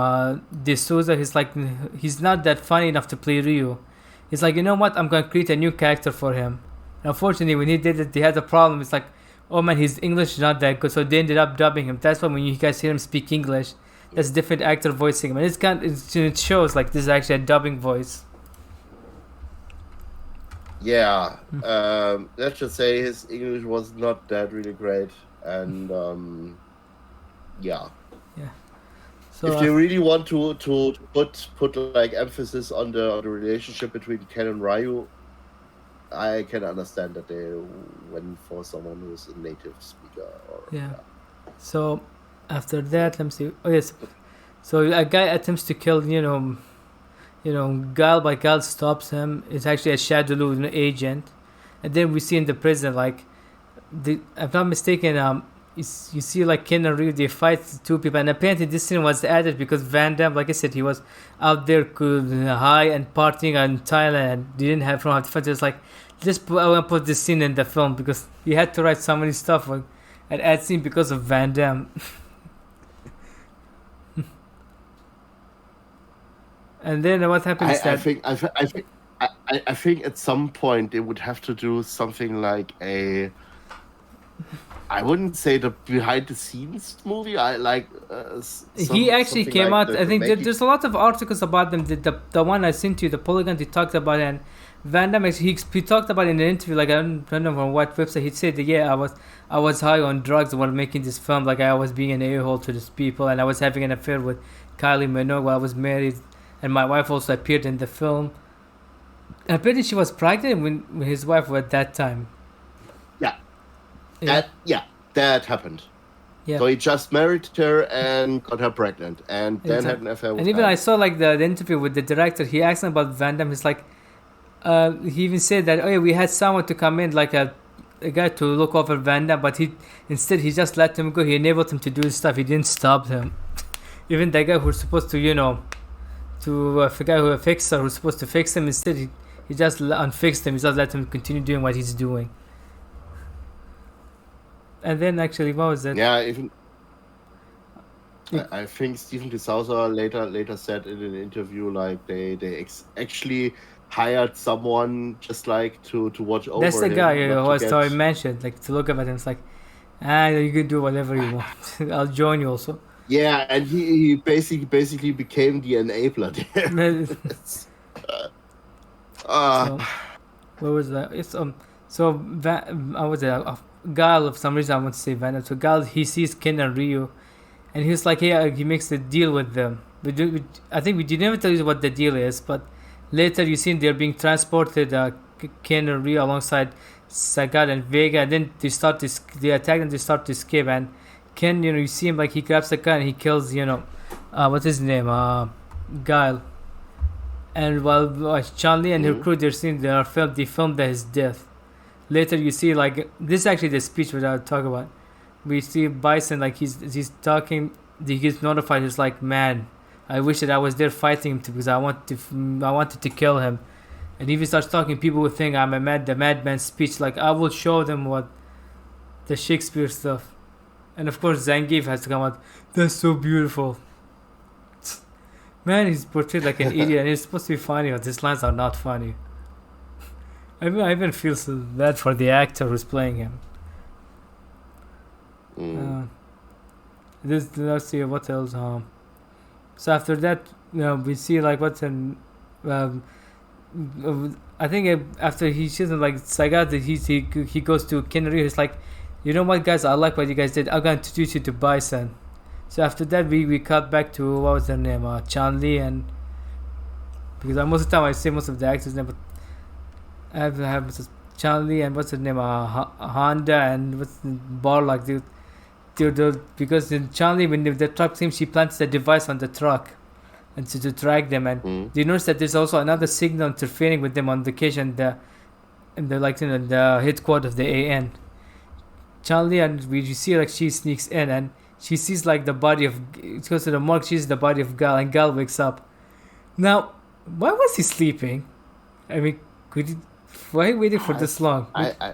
D'Souza. He's not that funny enough to play Ryu. He's like, you know what? I'm gonna create a new character for him. And unfortunately, when he did it, they had a problem. It's like, oh man, his English is not that good, so they ended up dubbing him. That's why when you guys hear him speak English, that's a different actor voicing him, and it shows like this is actually a dubbing voice. Yeah, let's just say his English was not that really great, and yeah. So if they really want to put like emphasis on the relationship between Ken and Ryu, I can understand that they went for someone who's a native speaker. So after that, let me see. Oh yes, so a guy attempts to kill Guile, but Guile stops him. It's actually a Shadowloo agent, and then we see in the prison, like, if I'm not mistaken, you see like Ken and Ryu, they fight two people, and apparently this scene was added because Van Damme, like I said, he was out there high and partying in Thailand and didn't have from fight. Just like, I want to put this scene in the film because he had to write so many stuff and add scene because of Van Damme. And then what happens? I think at some point they would have to do something like I wouldn't say the behind the scenes movie. He actually came like out. I think there's a lot of articles about them. The one I sent you, the Polygon, he talked about it, and Van Damme he talked about it in an interview. Like I don't know on what website. He said that I was high on drugs while making this film. Like I was being an a-hole to these people, and I was having an affair with Kylie Minogue while I was married, and my wife also appeared in the film. And apparently she was pregnant when his wife was at that time. That happened. Yeah. So he just married her and got her pregnant, and then had an affair with her. And even I saw like the interview with the director. He asked him about Van Damme. He's like, he even said that, oh yeah, we had someone to come in, like a guy to look over Van Damme, but he just let him go. He enabled him to do his stuff. He didn't stop him. Even the guy who's supposed to, the guy who fixed her, who's supposed to fix him, instead he just unfixed him. He just let him continue doing what he's doing. And then actually, what was that? Yeah, I think Stephen DeSouza later said in an interview like they actually hired someone just like to watch over. That's the him, guy who was so I mentioned, like to look at him. It's like, you can do whatever you want. I'll join you also. Yeah, and he basically became the enabler there. So, what was that? It's I was Gal, of some reason I want to say Van Damme. So Gal, he sees Ken and Ryu, and he's like, yeah, he makes a deal with them. I think we didn't even tell you what the deal is, but later you see they're being transported, Ken and Ryu alongside Sagat and Vega, and then they attack and they start to escape. And Ken, you see him like he grabs a gun and he kills, what's his name, Guile. And while Chun-Li and her crew, they filmed his death. Later you see like this is actually the speech that I'll talk about. We see Bison like he's talking. He gets notified. He's like, man, I wish that I was there fighting him because I wanted to kill him. And if he starts talking, people will think I'm the madman speech. Like I will show them what the Shakespeare stuff. And of course Zangief has to come out. That's so beautiful. Man, he's portrayed like an idiot, and it's supposed to be funny, but his lines are not funny. I even feel so bad for the actor who's playing him. Let's see what else. So after that, we see like what's in. I think after he shoots like Sagat, he goes to Kenry. He's like, you know what, guys? I like what you guys did. I'm gonna introduce you to Bison. So after that, we cut back to what was her name, Chun-Li, and because most of the time I say most of the actors' name, but I have Chun-Li and what's her name, Honda and what's Barlock, because in Chun-Li when the truck came, she plants the device on the truck, and to track them, and you notice that there's also another signal interfering with them on location, the headquarters of the AN. Chun-Li, and we see like she sneaks in and she sees like the body of, it goes to the morgue, she sees the body of Gal, and Gal wakes up. Now, why was he sleeping? I mean, why waiting for this long? I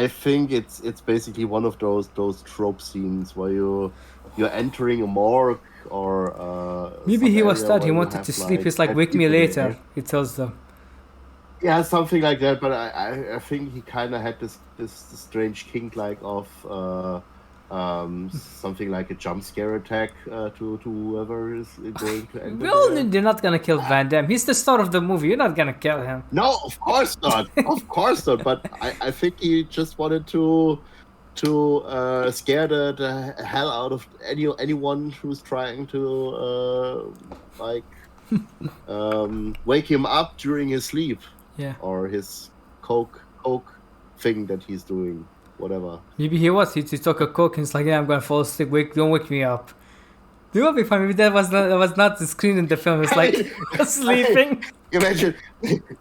think it's basically one of those trope scenes where you're entering a morgue or maybe he was tired. He wanted to sleep. He's like, wake me later. He tells them. Yeah, something like that. But I think he kind of had this strange kink like of something like a jump scare attack to whoever is going to enter. Well, they're not gonna kill Van Damme. He's the star of the movie. You're not gonna kill him. No, of course not. Of course not. But I think he just wanted to scare the hell out of anyone who's trying to wake him up during his sleep. Yeah. Or his coke thing that he's doing. Whatever. Maybe he took a coke and he's like, yeah, I'm gonna fall asleep. Don't wake me up. It would be fun. Maybe that was not the screen in the film. It's like sleeping. Imagine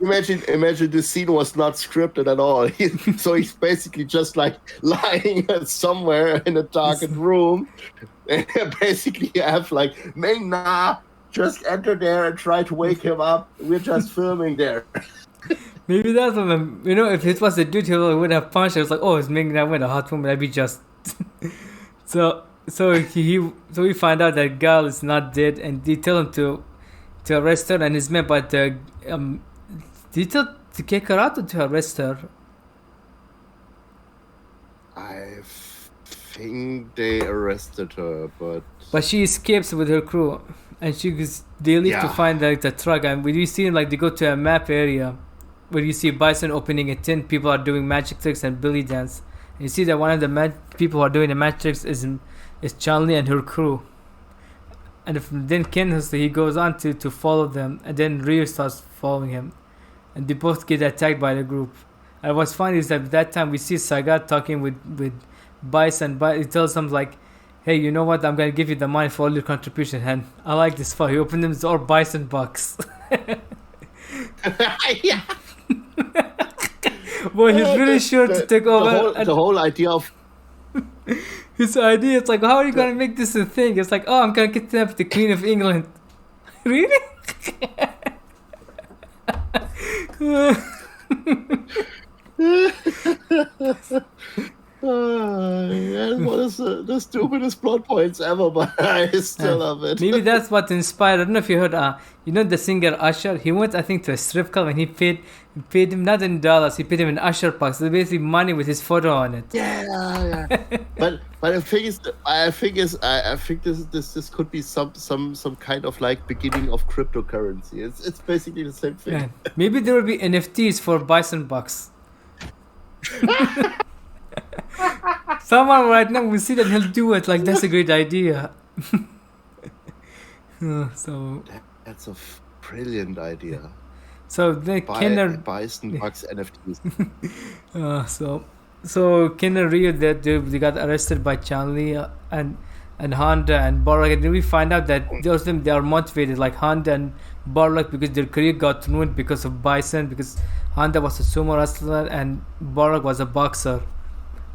the scene was not scripted at all. So he's basically just like lying somewhere in a darkened room. And basically you have like Ming-Na just enter there and try to wake him up. We're just filming there. Maybe that's what, if it was a dude, he would have punched. It was like, oh, it's Ming-Na with a hot woman. I'd be just. So we find out that girl is not dead, and they tell him to arrest her and his men, but they tell to kick her out or to arrest her. I think they arrested her, but she escapes with her crew, and they leave to find like the truck, and when you see like they go to a map area where you see Bison opening a tent, people are doing magic tricks and belly dance. And you see that one of the people who are doing the magic tricks is Chun-Li and her crew. And then Ken, he goes on to follow them, and then Ryu starts following him, and they both get attacked by the group. And what's funny is that at that time we see Sagat talking with Bison. He tells him like, hey, you know what, I'm gonna give you the money for all your contribution. And I like this part. He opened them all Bison bucks. Yeah. Well, he's really sure to take over. The whole idea of his idea, it's like, how are you gonna make this a thing? It's like, oh, I'm gonna kidnap the Queen of England. Really? One of the stupidest plot points ever, but I still love it. Maybe that's what inspired. I don't know if you heard. The singer Usher. He went, I think, to a strip club, and he paid him not in dollars. He paid him in Usher bucks. So basically, money with his photo on it. Yeah. but the thing is, I think this could be some kind of like beginning of cryptocurrency. It's basically the same thing. Yeah. Maybe there will be NFTs for Bison bucks. Someone right now will see that he'll do it. Like, that's a great idea. So that's a brilliant idea. So the Kenner Bison bucks NFTs. So Ken and Ryu, they got arrested by Chun-Li and Honda and Barlock, and then we find out that those of them, they are motivated, like Honda and Barlock, because their career got ruined because of Bison, because Honda was a sumo wrestler and Barlock was a boxer.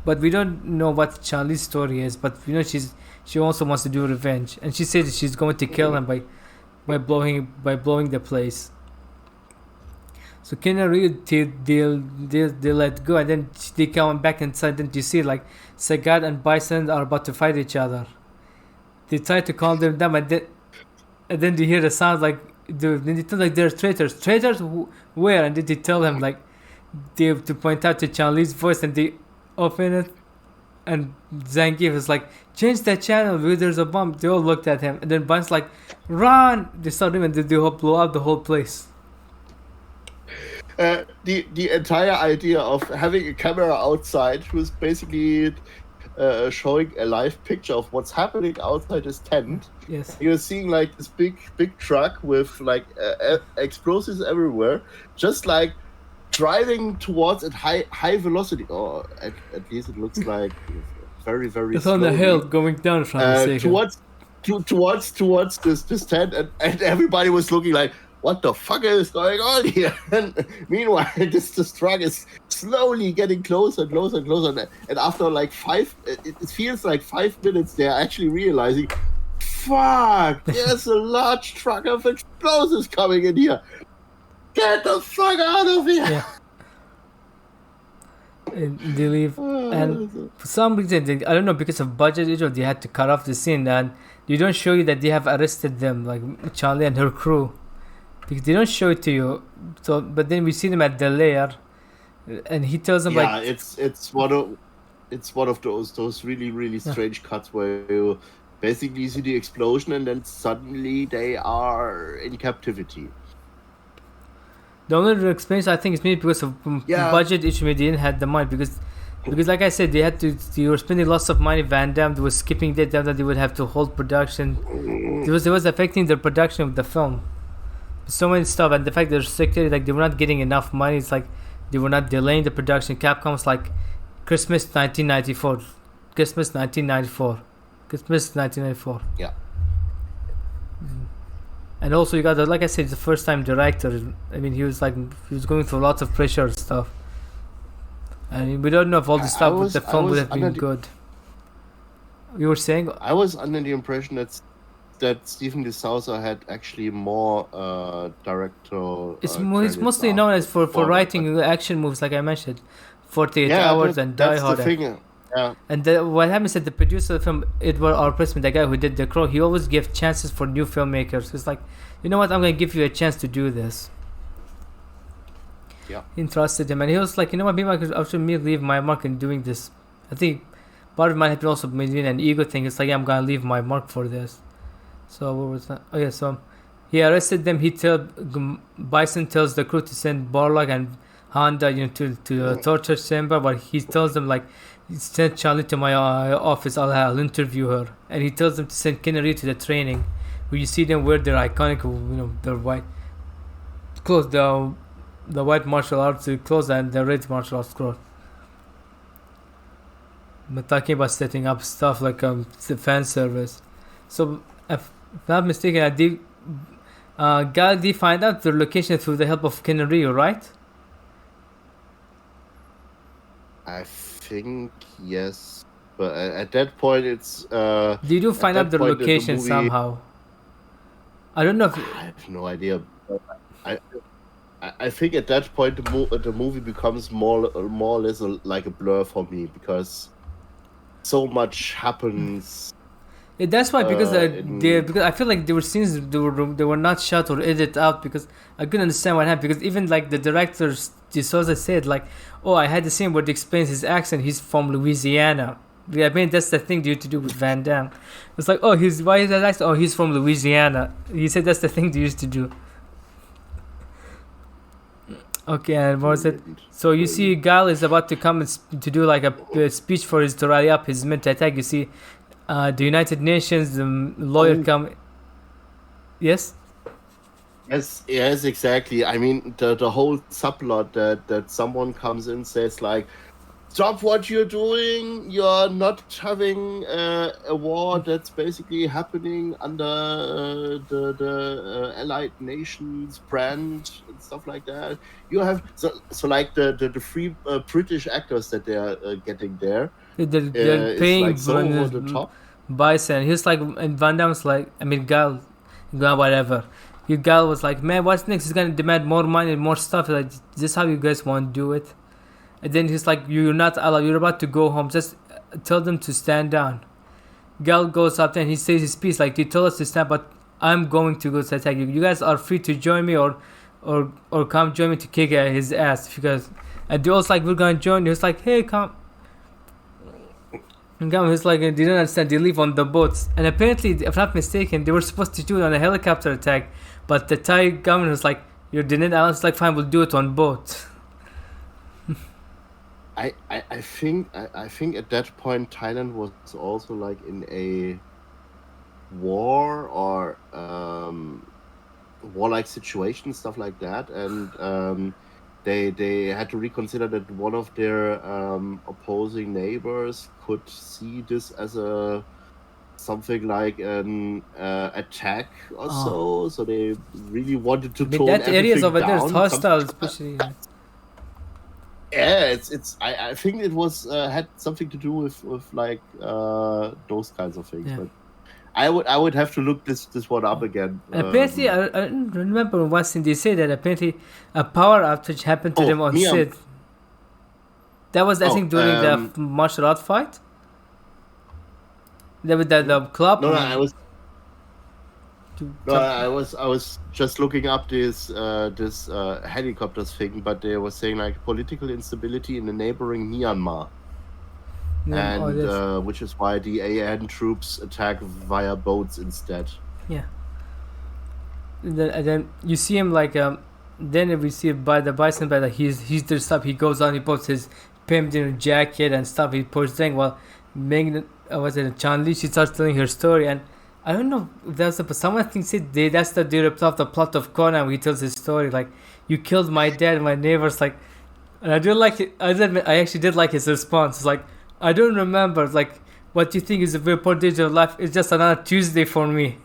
But we don't know what Chun-Li's story is, but she also wants to do revenge, and she says she's going to kill him by blowing the place. So Ken and Ryu, they let go, and then they come back inside, and you see like Sagat and Bison are about to fight each other. They try to calm them down, and then they hear the sound like they tell like they're traitors. Traitors where? And then they tell them like they have to point out to Chun-Li's voice, and they open it, and Zangief is like, change that channel, there's a bomb. They all looked at him, and then Bun's like, run! They started him, and they blow up the whole place. The entire idea of having a camera outside who's basically showing a live picture of what's happening outside his tent. Yes. You're seeing like this big truck with like explosives everywhere, just like driving towards at high velocity, or at least it looks like very, very it's slowly. On the hill going down from the towards this tent, and everybody was looking like, what the fuck is going on here? And meanwhile, this truck is slowly getting closer and closer and closer, and after like it feels like 5 minutes, they're actually realizing, fuck, there's a large truck of explosives coming in here. Get the fuck out of here! Yeah. And they leave, and for some reason, I don't know, because of budget issue, they had to cut off the scene, and they don't show you that they have arrested them, like Chun-Li and her crew, because they don't show it to you. So, but then we see them at the lair, and he tells them like, it's one of those really strange cuts where you basically see the explosion, and then suddenly they are in captivity. The only experience I think is maybe because of budget issue, maybe they didn't have the money, because like I said, they were spending lots of money. Van Damme was skipping that they would have to hold production. It was affecting the production of the film. So many stuff, and the fact they're restricted, like they were not getting enough money. It's like they were not delaying the production. Capcom's like Christmas 1994. Yeah. And also you got like I said, the first time director. I mean, he was going through lots of pressure and stuff. And we don't know if all the stuff with the film would have been good. You were saying? I was under the impression that Stephen De Souza had actually more directorial. It's mostly known as for writing action movies, like I mentioned, 48 Hours and Die Hard. That's the thing. Yeah. And what happens is that the producer of the film, Edward R. Pressman, the guy who did The Crow, he always gives chances for new filmmakers. He's like, you know what, I'm going to give you a chance to do this. Yeah. He trusted him. And he was like, you know what, maybe I should leave my mark in doing this. I think part of it might have been also maybe an ego thing. It's like, yeah, I'm going to leave my mark for this. So what was that? Oh, yeah, so he arrested them. Bison tells the crew to send Barlock and Honda, to the torture chamber, but he tells them, like, send Charlie to my office. I'll interview her. And he tells them to send Kennedy to the training, where you see them wear their iconic, their white clothes, the white martial arts clothes and the red martial arts clothes. But talking about setting up stuff like the fan service. So, if not mistaken, Gal find out their location through the help of Kennedy, right? I think yes, but at that point it's. They do find out their location somehow. I don't know if. I have no idea. I think at that point the movie becomes more or less like a blur for me, because so much happens. Yeah, that's why, because I feel like there were scenes they were not shot or edited out, because I couldn't understand what happened. Because even like the directors, De Souza said, like, oh, I had the scene where they explains his accent. He's from Louisiana. I mean, that's the thing you to do with Van Damme. It's like, oh, why is that accent? Oh, he's from Louisiana. He said that's the thing they used to do. Okay, and what was it? So you see, Gal is about to come to do like a speech for to rally up his men to attack. You see, the United Nations, the lawyer come. Yes. Yes, exactly. I mean, the whole subplot that someone comes in, says like, stop what you're doing. You're not having a war that's basically happening under the Allied Nations brand and stuff like that. You have so like the three British actors that they are getting there. They're paying like so over the top. Bison. He's like, and Van Damme's like, I mean, Gal, whatever. Gal was like, man, what's next? He's gonna demand more money and more stuff. Like, is this how you guys want to do it? And then he's like, you're not allowed. You're about to go home. Just tell them to stand down. Gal goes up there and he says his piece. Like, they told us to stand, but I'm going to go to attack you. You guys are free to join me or come join me to kick his ass. Because, and they was like, we're gonna join you. He's like, hey, come. And he's like, they didn't understand. They leave on the boats. And apparently, if I'm not mistaken, they were supposed to do it on a helicopter attack. But the Thai government was like, you didn't. And I was like, fine, we'll do it on boat. I think at that point Thailand was also like in a war or warlike situation, stuff like that, and they had to reconsider that one of their opposing neighbors could see this as something like an attack or so they really wanted to tone that areas over down. there is hostile, especially. Yeah, I think it was had something to do with like those kinds of things. Yeah. But I would have to look this one up again. Apparently, I remember once they said that apparently a power outage happened to them on set. That was, I think, during the martial art fight. The club. No, I was just looking up this helicopters thing, but they were saying like political instability in the neighboring Myanmar, and which is why the AN troops attack via boats instead. Yeah. And then you see him like then we see by the bison by like he's dressed up. He goes on. He puts his pimped jacket and stuff. He puts thing while Ming-Na, Chan Li, she starts telling her story. And I don't know if that's but someone thinks that's the plot of Conan. He tells his story like, you killed my dad, my neighbors, like, and I do like it. I actually did like his response. It's like, I don't remember, like, what you think is a very important day of life. It's just another Tuesday for me.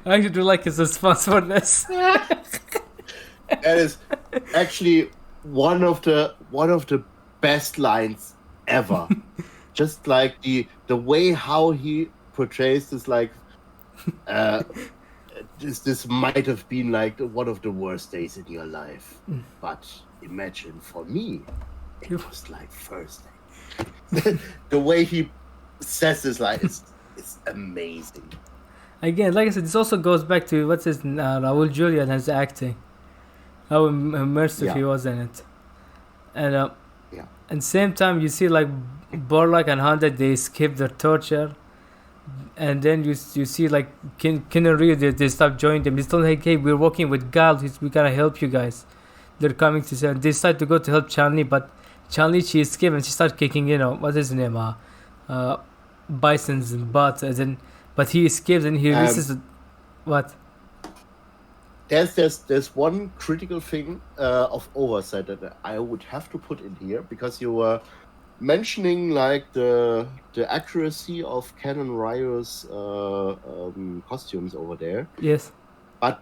I actually do like his response for this. That is actually one of the best lines ever. Just like the way how he portrays this, like this might have been like one of the worst days in your life, but imagine for me, it was like first day. The way he says this, like it's amazing. Again, like I said, this also goes back to what's his Raul Julia and his acting. How immersive he was in it, and and same time you see like Borlak and Honda, they escape their torture, and then you see like Ken and Ryu, they stop joining them. They told like, hey, we're working with Gal, we gotta help you guys. They're coming to say, they decide to go to help Chun-Li, but Chun-Li, she escaped and she started kicking, what is his name, Bison's butt, as in, but he escapes and he releases what? There's one critical thing of oversight that I would have to put in here, because you were mentioning like the accuracy of Ken and Ryu's costumes over there. Yes. But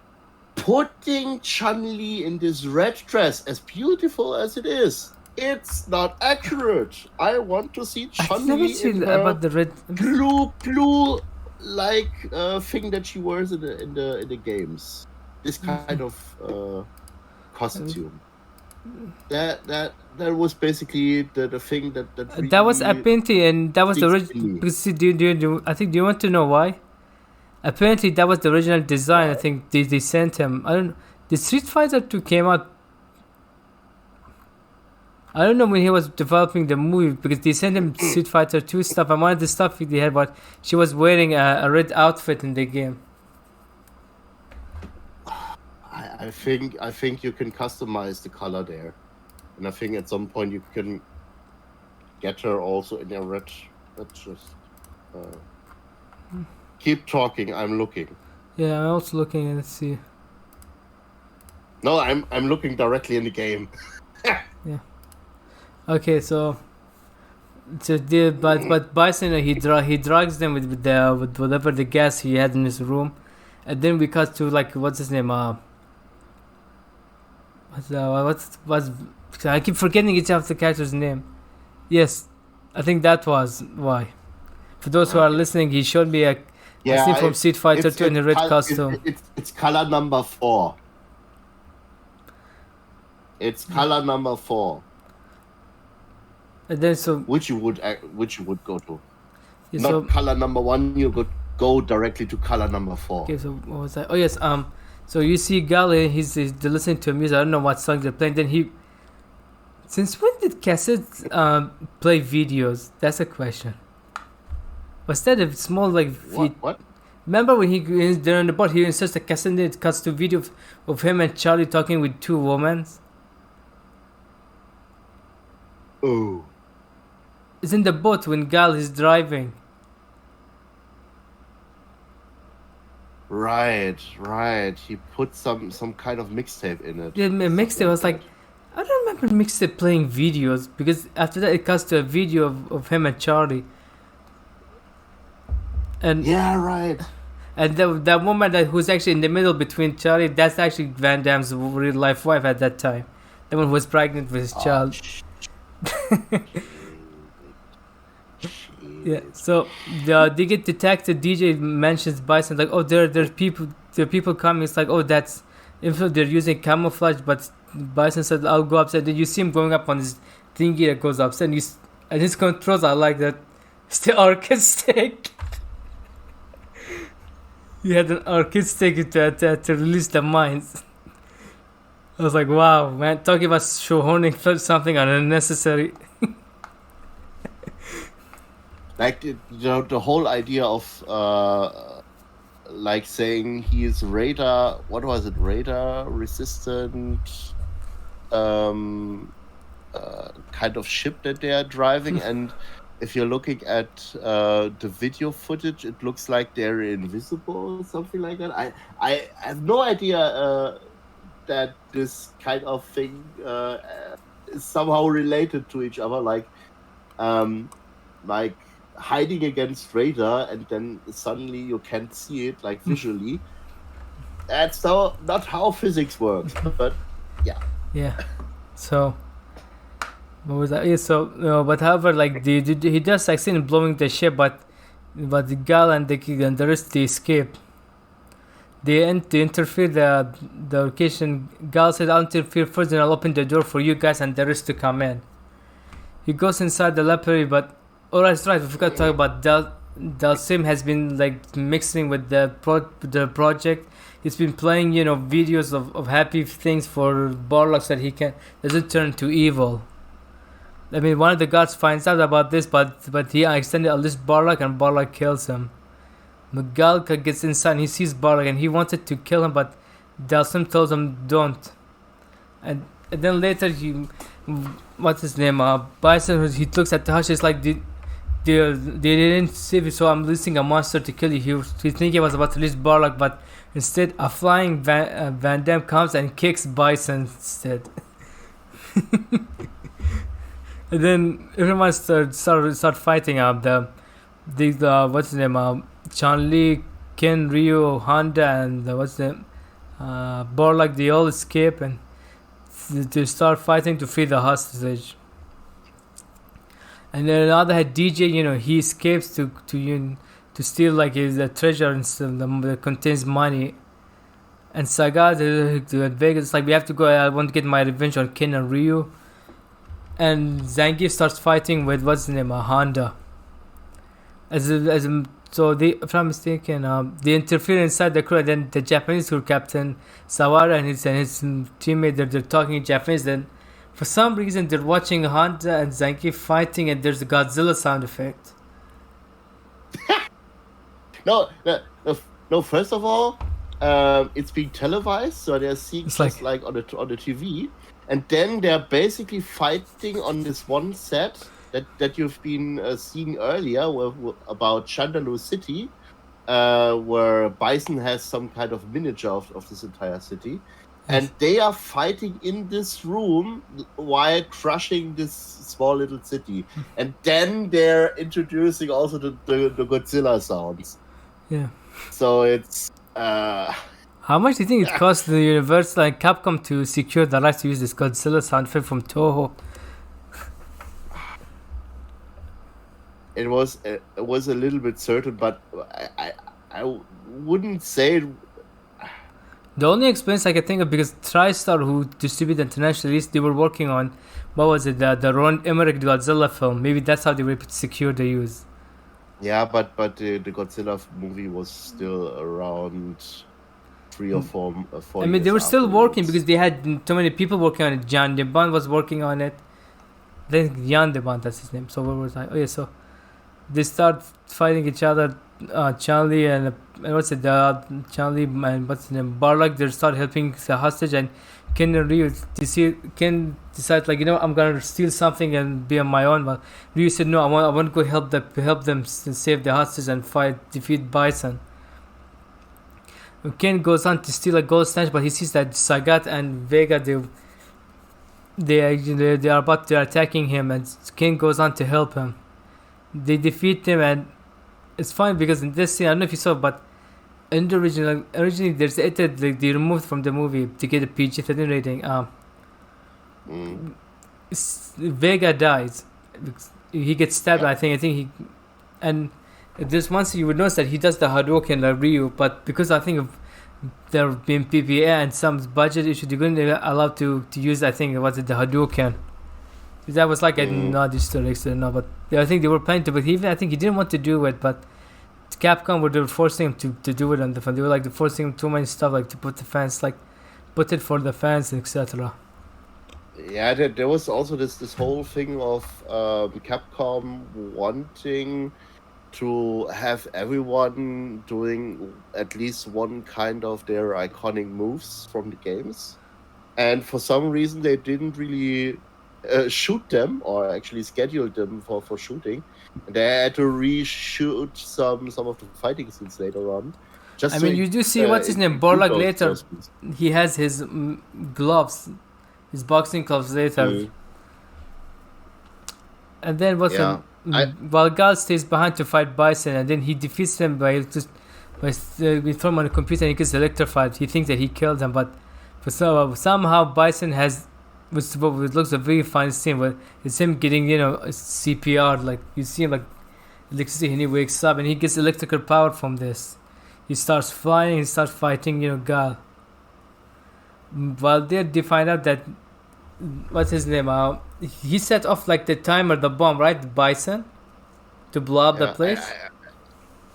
putting Chun-Li in this red dress, as beautiful as it is, it's not accurate. I want to see Chun-Li in her about the red blue like thing that she wears in the games. This kind of costume. That was basically the thing that really that was apparently, and that was the original. I think, do you want to know why? Apparently, that was the original design. I think they sent him. I don't. The Street Fighter 2 came out. I don't know when he was developing the movie, because they sent him Street Fighter 2 stuff. And one of the stuff they had, but she was wearing a red outfit in the game. I think you can customize the color there, and I think at some point you can get her also in a red. Let's just keep talking. I'm looking. Yeah, I'm also looking, and let's see. No, I'm looking directly in the game. Yeah. Okay, so but Bison, he drugs them with whatever the gas he had in his room, and then we cut to like, what's his name, what's I keep forgetting each of the character's name. Yes, I think that was why. For those who are listening, he showed me a scene from Street Fighter 2 in a red costume. It's color number 4. It's color number 4. And then so which you would go to. Yeah, not so, color number 1. You could go directly to color number 4. Okay, so what was that? Oh yes, so you see Gale, he's listening to music. I don't know what song they're playing. Then since when did cassettes play videos? That's a question. Was that a small like? What? Remember when they're on the boat? He inserts a cassette and it cuts to video of him and Charlie talking with 2 women. Oh. It's in the boat when Gal is driving. Right. He put some kind of mixtape in it. Yeah, mixtape. I was like, I don't remember mixtape playing videos, because after that it cuts to a video of him and Charlie. And yeah, right. And that woman who's actually in the middle between Charlie, that's actually Van Damme's real life wife at that time. The one who was pregnant with his child. Yeah, so they get detected. DJ mentions Bison, like, oh, there are people coming. It's like, oh, that's if they're using camouflage. But Bison said, I'll go upstairs. Then you see him going up on this thingy that goes upstairs, and his controls are like that. It's the arcade stick. He had an arcade stick to release the mines. I was like, wow, man, talking about shoehorning something unnecessary. Like the whole idea of like saying he is radar. What was it? Radar resistant. Kind of ship that they are driving, and if you're looking at the video footage, it looks like they're invisible or something like that. I have no idea that this kind of thing is somehow related to each other, like hiding against radar, and then suddenly you can't see it, like visually, That's not how physics works. But yeah. Yeah. So what was that? Yeah. So but however, like he does succeed in blowing the ship, but the gal and the rest they escape. They interfere the location. Gal said, "I'll interfere first, then I'll open the door for you guys and the rest to come in." He goes inside the library, but oh, that's right. We forgot to talk about Dalsim has been like mixing with the project. He's been playing, videos of happy things for Barlock so that he doesn't turn to evil. I mean, one of the guards finds out about this, but he extended a list Barlock and Barlock kills him. Magalka gets inside and he sees Barlock and he wanted to kill him, but Dalsim tells him don't. And then later what's his name? Bison. He looks at the hush. It's like they didn't save you, so I'm releasing a monster to kill you. He thinking he was about to release Barlock, but instead a flying Van Damme comes and kicks Bison instead. And then everyone start fighting. The what's his name? Chun-Li, Ken, Ryu, Honda, and what's the Barlock. They all escape and they start fighting to free the hostage. And then another had DJ. He escapes to steal like his treasure and stuff that contains money. And Saga to Vegas, like we have to go. I want to get my revenge on Ken and Ryu. And Zangief starts fighting with what's the name? Honda. So they, if I'm mistaken, they interfere inside the crew. And then the Japanese crew captain Sawara and his teammate, they're talking in Japanese. Then for some reason they're watching Honda and Zangief fighting, and there's a Godzilla sound effect. No. First of all, it's being televised, so they're seeing It's just like on the TV, and then they're basically fighting on this one set that you've been seeing earlier about Chandalu City, where Bison has some kind of miniature of this entire city. And they are fighting in this room while crushing this small little city. And then they're introducing also the Godzilla sounds. Yeah. So it's... How much do you think it cost the Universal and Capcom to secure the rights to use this Godzilla sound effect from Toho? It was a little bit certain, but I wouldn't say... The only experience I can think of, because TriStar, who distributed internationally, they were working on, what was it, the Ron Emmerich Godzilla film. Maybe that's how they were able to secure the use. Yeah, but the Godzilla movie was still around 3 or 4 I mean, they were still working because they had too many people working on it. Jan de Bond was working on it. Then Jan de Bond, that's his name. So what was I? Oh yeah, so they start fighting each other. Chun-Li and what's it? Chun-Li and what's his name? Barlock. They start helping the hostage, and Ken and Ryu. Ken decides like, I'm gonna steal something and be on my own. But Ryu said no. I want to go help them save the hostage and defeat Bison. Ken goes on to steal a gold snatch, but he sees that Sagat and Vega they are attacking him, and Ken goes on to help him. They defeat him, and it's fine because in this scene, I don't know if you saw, but in the originally there's edited, like they removed from the movie to get a PG-13 rating. Vega dies. He gets stabbed. I think he, and there's one scene you would notice that he does the Hadouken like Ryu, but because I think of there being PPA and some budget issue, they're going to allow to use, I think, the Hadouken. That was like a nod to no, but I think they were planning to, but I think he didn't want to do it, but Capcom were forcing him to do it on the fan. They were like forcing him too many stuff, like to put it for the fans, etc. Yeah, there was also this whole thing of Capcom wanting to have everyone doing at least one kind of their iconic moves from the games, and for some reason they didn't really shoot them, or actually scheduled them for shooting. And they had to reshoot some of the fighting scenes later on. You do see what's his name, Barlock later. He has his gloves, his boxing gloves later. And then while Gal stays behind to fight Bison, and then he defeats him by just But we throw him on a computer and he gets electrified. He thinks that he killed him, but somehow Bison has, which looks a very fine scene, where it's him getting, CPR. Like you see him like electricity, and he wakes up and he gets electrical power from this. He starts flying. He starts fighting, Gal. While there, they find out that what's his name? He set off like the timer, the bomb, right? The Bison, to blow up the place.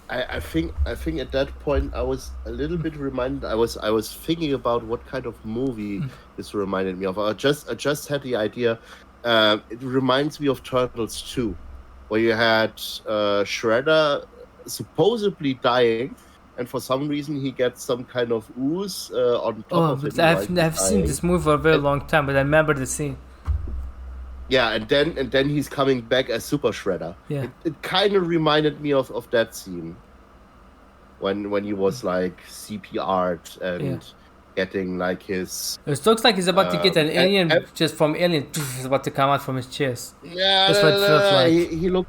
I think at that point I was a little bit reminded. I was thinking about what kind of movie this reminded me of. I just had the idea. It reminds me of Turtles 2, where you had Shredder supposedly dying, and for some reason he gets some kind of ooze on top of him. I've seen this movie for a very long time, but I remember the scene. Yeah, and then he's coming back as Super Shredder. Yeah. It kind of reminded me of that scene when he was like CPR'd and getting like his. It looks like he's about to get an alien just from Alien. Is about to come out from his chest. Yeah, that's what it feels like.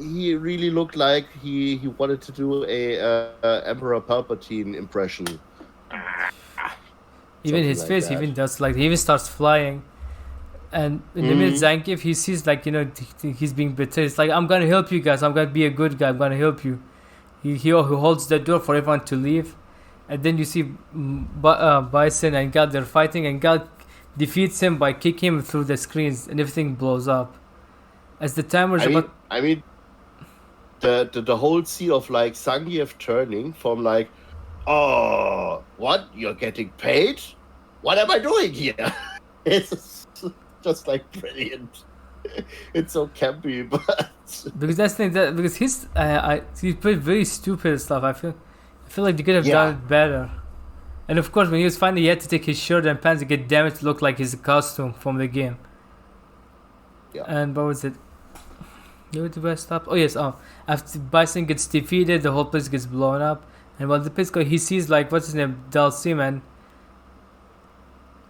He really looked like he wanted to do a Emperor Palpatine impression. Even his face even does, like, he even starts flying. And in the minute Zangief, he sees, like, he's being betrayed. It's like, I'm gonna help you guys. I'm gonna be a good guy. I'm gonna help you. He holds the door for everyone to leave. And then you see Bison and Gal, they're fighting. And Gal defeats him by kicking him through the screens. And everything blows up. As the timer's the whole scene of, like, Zangief turning from, like, oh, what? You're getting paid? What am I doing here? It's just like brilliant. It's so campy, but because that's the thing, because he played very stupid stuff. I feel like they could have done it better. And of course, when he was fighting, he had to take his shirt and pants to get damaged to look like his costume from the game. Yeah. And what was it? Where did I stop? Oh yes. After Bison gets defeated, the whole place gets blown up. And while the place goes, he sees, like, what's his name, Dalsim, and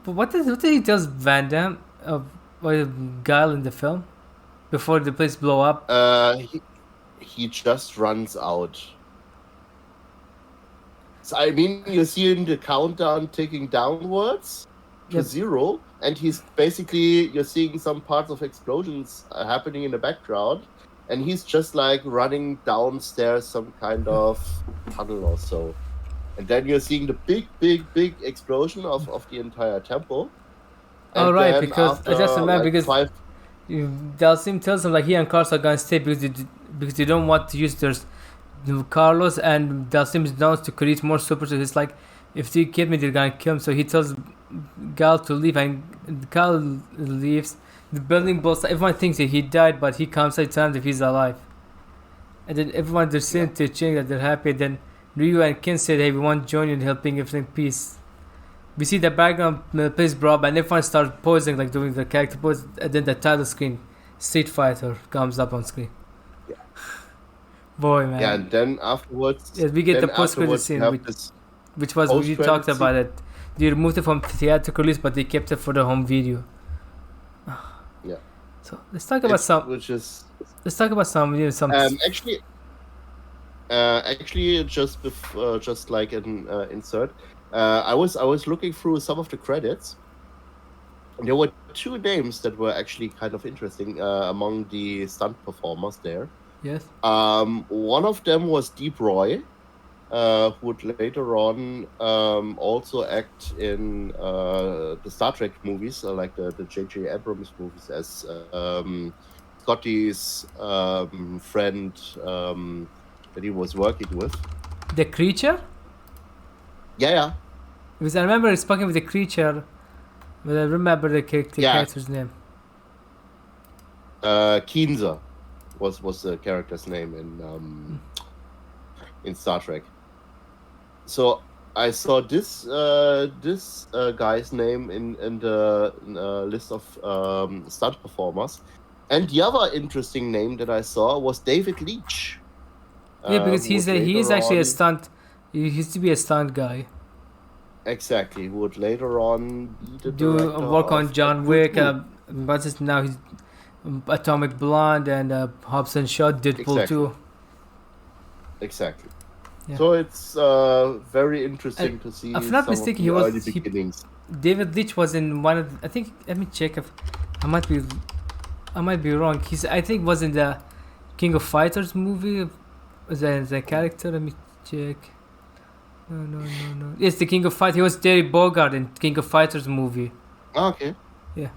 but what did he tell Van Damme or Guile in the film before the place blow up? He just runs out. So, I mean, you see him the countdown ticking downwards to 0, and he's basically, you're seeing some parts of explosions happening in the background, and he's just like running downstairs some kind of tunnel or so. And then you're seeing the big explosion of the entire temple. Oh, right, because I just remember, like, because Dalsim tells him, like, he and Carlos are gonna stay because they don't want to use their Carlos, and Dalsim knows to create more super. So he's like, if they kill me, they're gonna kill him. So he tells Gal to leave, and Gal leaves. The building blows. Everyone thinks that he died, but he comes and tells if he's alive. And then everyone, they're saying to change that they're happy. Then Ryu and Ken said, hey, we want to join you in helping everything peace. We see the background plays Brob, and everyone starts posing, like doing the character pose, and then the title screen, Street Fighter, comes up on screen. Yeah. Boy, man. Yeah, and then afterwards... Yes, we get the post-credit scene, which was, we talked about it. They removed it from theatrical release, but they kept it for the home video. Yeah. So let's talk about some... Let's talk about some... Actually, just like an insert, I was looking through some of the credits. And there were 2 names that were actually kind of interesting among the stunt performers there. Yes. One of them was Deep Roy, who would later on also act in the Star Trek movies, like the J.J. Abrams movies, as Scotty's friend that he was working with. The creature? Yeah. Because I remember speaking with the creature, but I remember the character's name. Keenzer was the character's name in Star Trek. So I saw this guy's name in the list of stunt performers, and the other interesting name that I saw was David Leitch. Yeah, because he is actually a stunt. He used to be a stunt guy. Exactly, who would later on be the director work on John Wick. But now he's Atomic Blonde and Hobbs and Shaw, Deadpool 2. Exactly. Yeah. So it's very interesting to see If I'm not some of mistaken, the early beginnings. David Leitch was in one of. I think. Let me check if I might be. I might be wrong. I think was in the King of Fighters movie. The character. Let me check. No. Yes, the King of Fighters. He was Terry Bogard in King of Fighters movie. Okay. Yeah.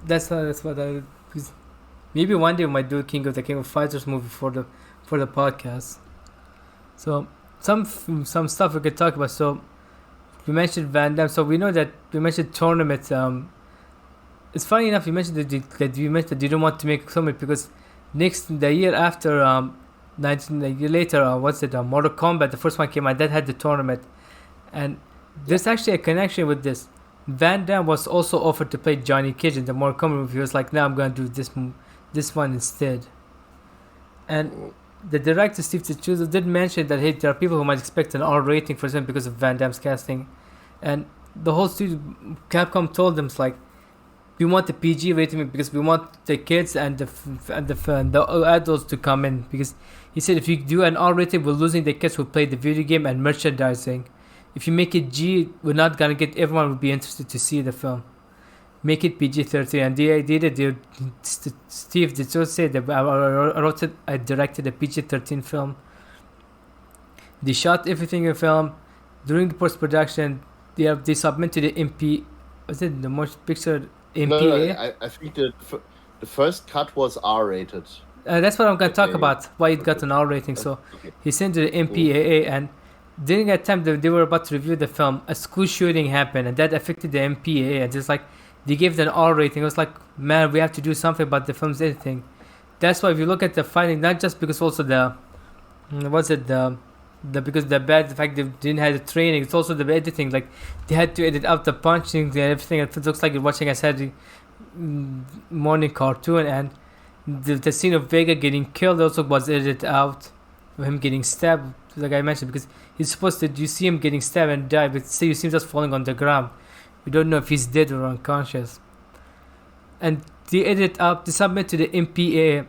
That's what I. Maybe one day we might do King of Fighters movie for the podcast. So some stuff we could talk about. So we mentioned Van Damme. So we know that we mentioned tournaments. It's funny enough you mentioned that you mentioned that you don't want to make a tournament because the year after 19 a year later Mortal Kombat, the first one came out, that had the tournament, and there's actually a connection with this. Van Damme was also offered to play Johnny Cage in the Mortal Kombat movie. He was like, "No, I'm gonna do this one instead." And the director Steve Zissou did mention that hey, there are people who might expect an R rating for example because of Van Damme's casting, and the whole studio, Capcom, told them it's like, we want the PG rating because we want the kids and the adults to come in, because he said if you do an R rating, we're losing the kids who play the video game and merchandising. If you make it G, we're not gonna get everyone would be interested to see the film. Make it PG-13, and they did it. Steve Zissou said that I directed a PG-13 film. They shot everything in film. During the post-production, they submit to the MP. Was it the motion picture MPA? No, I think the first cut was R-rated. That's what I'm gonna talk about. Why it got an R rating. So he sent to the MPAA, and during that time they were about to review the film, a school shooting happened, and that affected the MPAA. And just like they gave it an R rating. It was like, man, we have to do something about the film's editing. That's why if you look at the finding, not just because also because the fact they didn't have the training, it's also the editing. Like they had to edit out the punching and everything. It looks like you're watching a Saturday morning cartoon, and the scene of Vega getting killed also was edited out. Of him getting stabbed, like I mentioned, because he's supposed to. You see him getting stabbed and die, but you see him just falling on the ground. You don't know if he's dead or unconscious. And they edit up, they submit to the MPA.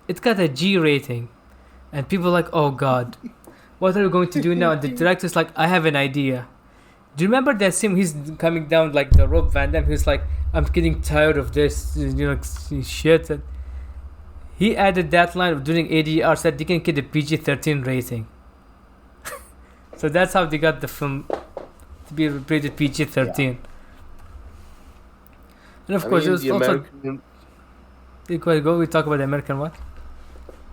It got a G rating, and people are like, oh god, what are we going to do now? And the director's like, I have an idea. Do you remember that scene? He's coming down like the rope, Van Damme. He's like, I'm getting tired of this, shit. And he added that line of doing ADR, said they can get a PG-13 rating. So that's how they got the film to be rated PG-13. Yeah. And of course, it was also. We talk about the American what?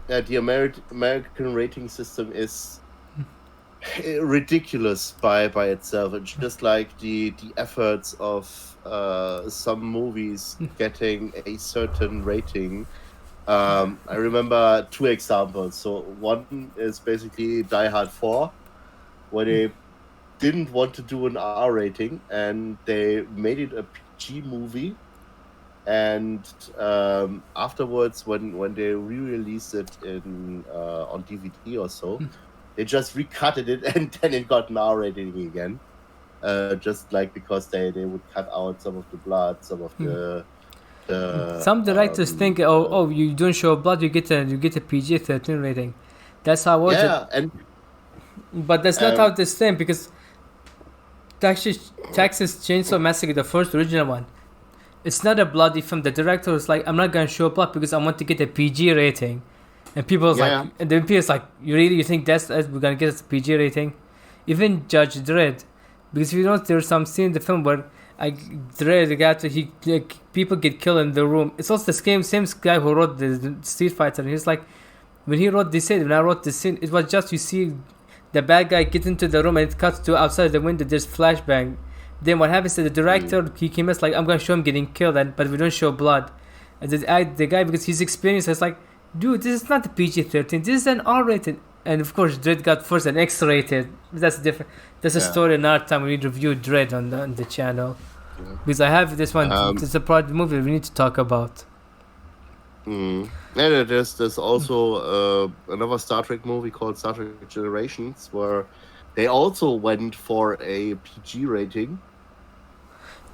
Yeah, the American rating system is ridiculous by itself. It's just like the efforts of some movies getting a certain rating. I remember two examples. So one is basically Die Hard 4, where they didn't want to do an R rating and they made it a PG movie. And afterwards, when they re-released it on DVD or so, they just recutted it and then it got an R rating again. Just like because they would cut out some of the blood, some of the. Some directors think, you don't show blood, you get a PG-13 rating. That's how it was. Yeah, but that's not how this thing, because Texas Chainsaw Massacre, the first original one, it's not a bloody film. The director was like, I'm not gonna show blood because I want to get a PG rating. And people was like, and the MP is like, you think we're gonna get a PG rating? Even Judge Dredd, because if you know, there's some scene in the film where people get killed in the room. It's also the same guy who wrote the Street Fighter. And he's like, when he wrote this scene, when I wrote this scene, it was just you see the bad guy get into the room and it cuts to outside the window. There's flashbang. Then what happens to the director? He came as like, I'm gonna show him getting killed, but we don't show blood. And the guy, because his experience is like, dude, this is not a PG-13. This is an R-rated. And of course, Dredd got first an X-rated. That's different. That's a story another time. We review Dredd on the channel. Yeah. Because I have this one. It's a part of the movie we need to talk about. Yeah, there's also another Star Trek movie called Star Trek Generations, where they also went for a PG rating.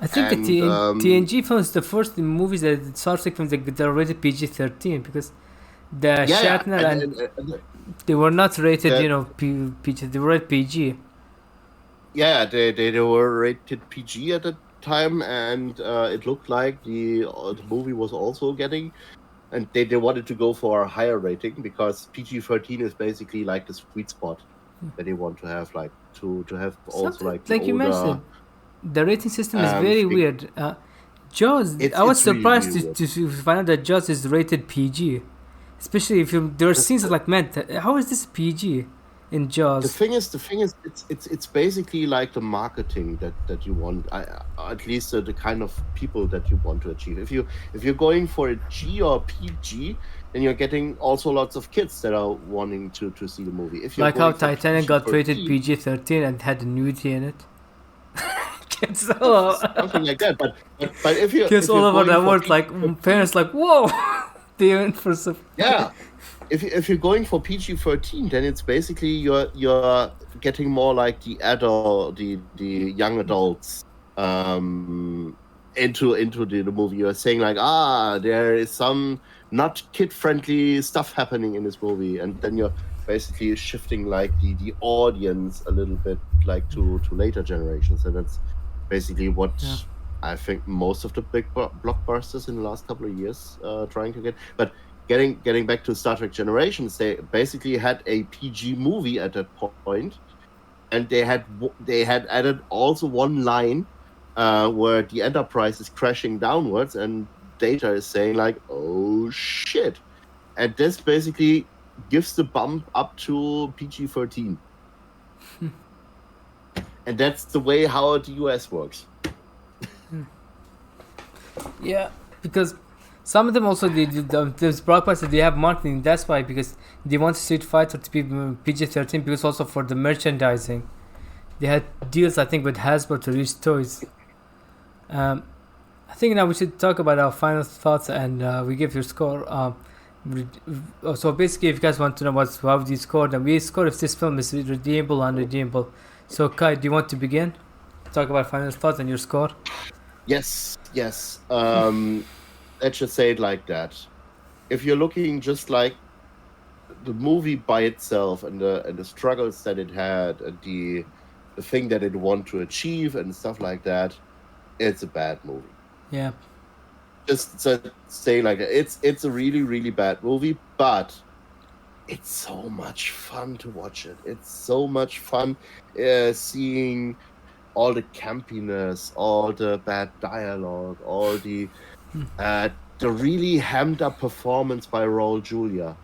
I think the TNG film is the first movies that Star Trek films that are rated PG-13, because the Shatner They were not rated, that PG. They were rated PG. yeah, they were rated PG at the time, and it looked like the movie was also getting, and they wanted to go for a higher rating because PG-13 is basically like the sweet spot that they want to have, like to have also Something like the like you older. mentioned, the rating system is very thing. weird. Jaws. I was It's really, surprised really weird. to find out that Jaws is rated PG, especially if there are scenes like, man, how is this PG in Jaws? The thing is, it's basically like the marketing that you want. At least the kind of people that you want to achieve. If you're going for a G or PG, then you're getting also lots of kids that are wanting to see the movie. If you're Like how going for Titanic got rated PG-13, PG-13 and had nudity in it. Kids something like that. But if you kids if all you're over going the for world, like PG-13, parents, like whoa, they went for some. yeah. If you're going for PG-13, then it's basically you're getting more like the young adults into the movie. You're saying like, there is some not kid-friendly stuff happening in this movie, and then you're basically shifting like the audience a little bit like to later generations, and that's basically what I think most of the big blockbusters in the last couple of years trying to get. But getting back to Star Trek Generations, they basically had a PG movie at that point, and they had added also one line where the Enterprise is crashing downwards, and Data is saying like, "Oh shit," and this basically gives the bump up to PG-13, and that's the way how the US works. Yeah, because some of them also those blockbusters, they have marketing. That's why, because they want Street Fighter to be PG-13, because also for the merchandising, they had deals I think with Hasbro to release toys. I think now we should talk about our final thoughts, and we give your score. So basically, if you guys want to know how we scored, and we score if this film is redeemable or unredeemable. So Kai, do you want to begin? Talk about final thoughts and your score. Yes. Let's just say it like that. If you're looking just like the movie by itself and the struggles that it had and the thing that it wanted to achieve and stuff like that, it's a bad movie. Yeah. Just say like it's a really, really bad movie, but it's so much fun to watch it. It's so much fun seeing all the campiness, all the bad dialogue, all the really hammed up performance by Raul Julia.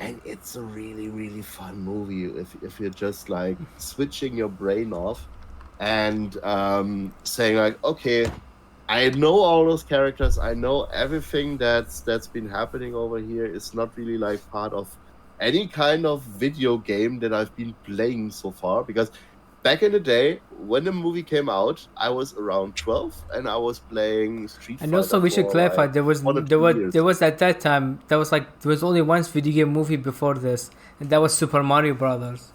And it's a really, really fun movie if you're just like switching your brain off and saying like, okay, I know all those characters, I know everything that's been happening over here is not really like part of any kind of video game that I've been playing so far, because back in the day, when the movie came out, I was around 12 and I was playing Street Fighter. And also, we should clarify, like there was at that time, there was only one video game movie before this, and that was Super Mario Brothers.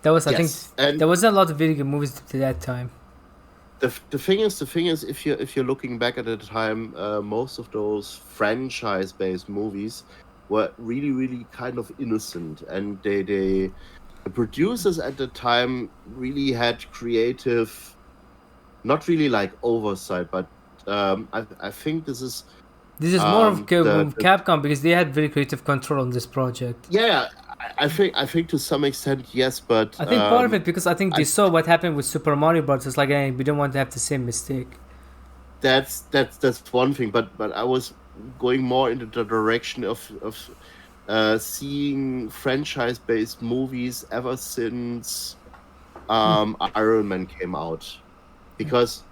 That was, I think, there wasn't a lot of video game movies at that time. The thing is, if you're looking back at the time, most of those franchise-based movies were really, really kind of innocent, and the producers at the time really had creative, not really like oversight, but I think this is more of Capcom, because they had very creative control on this project. Yeah, I think to some extent yes, but I think part of it because I think they saw what happened with Super Mario Bros. It's like, hey, we don't want to have the same mistake. That's one thing, but I was going more into the direction of seeing franchise-based movies ever since Iron Man came out, because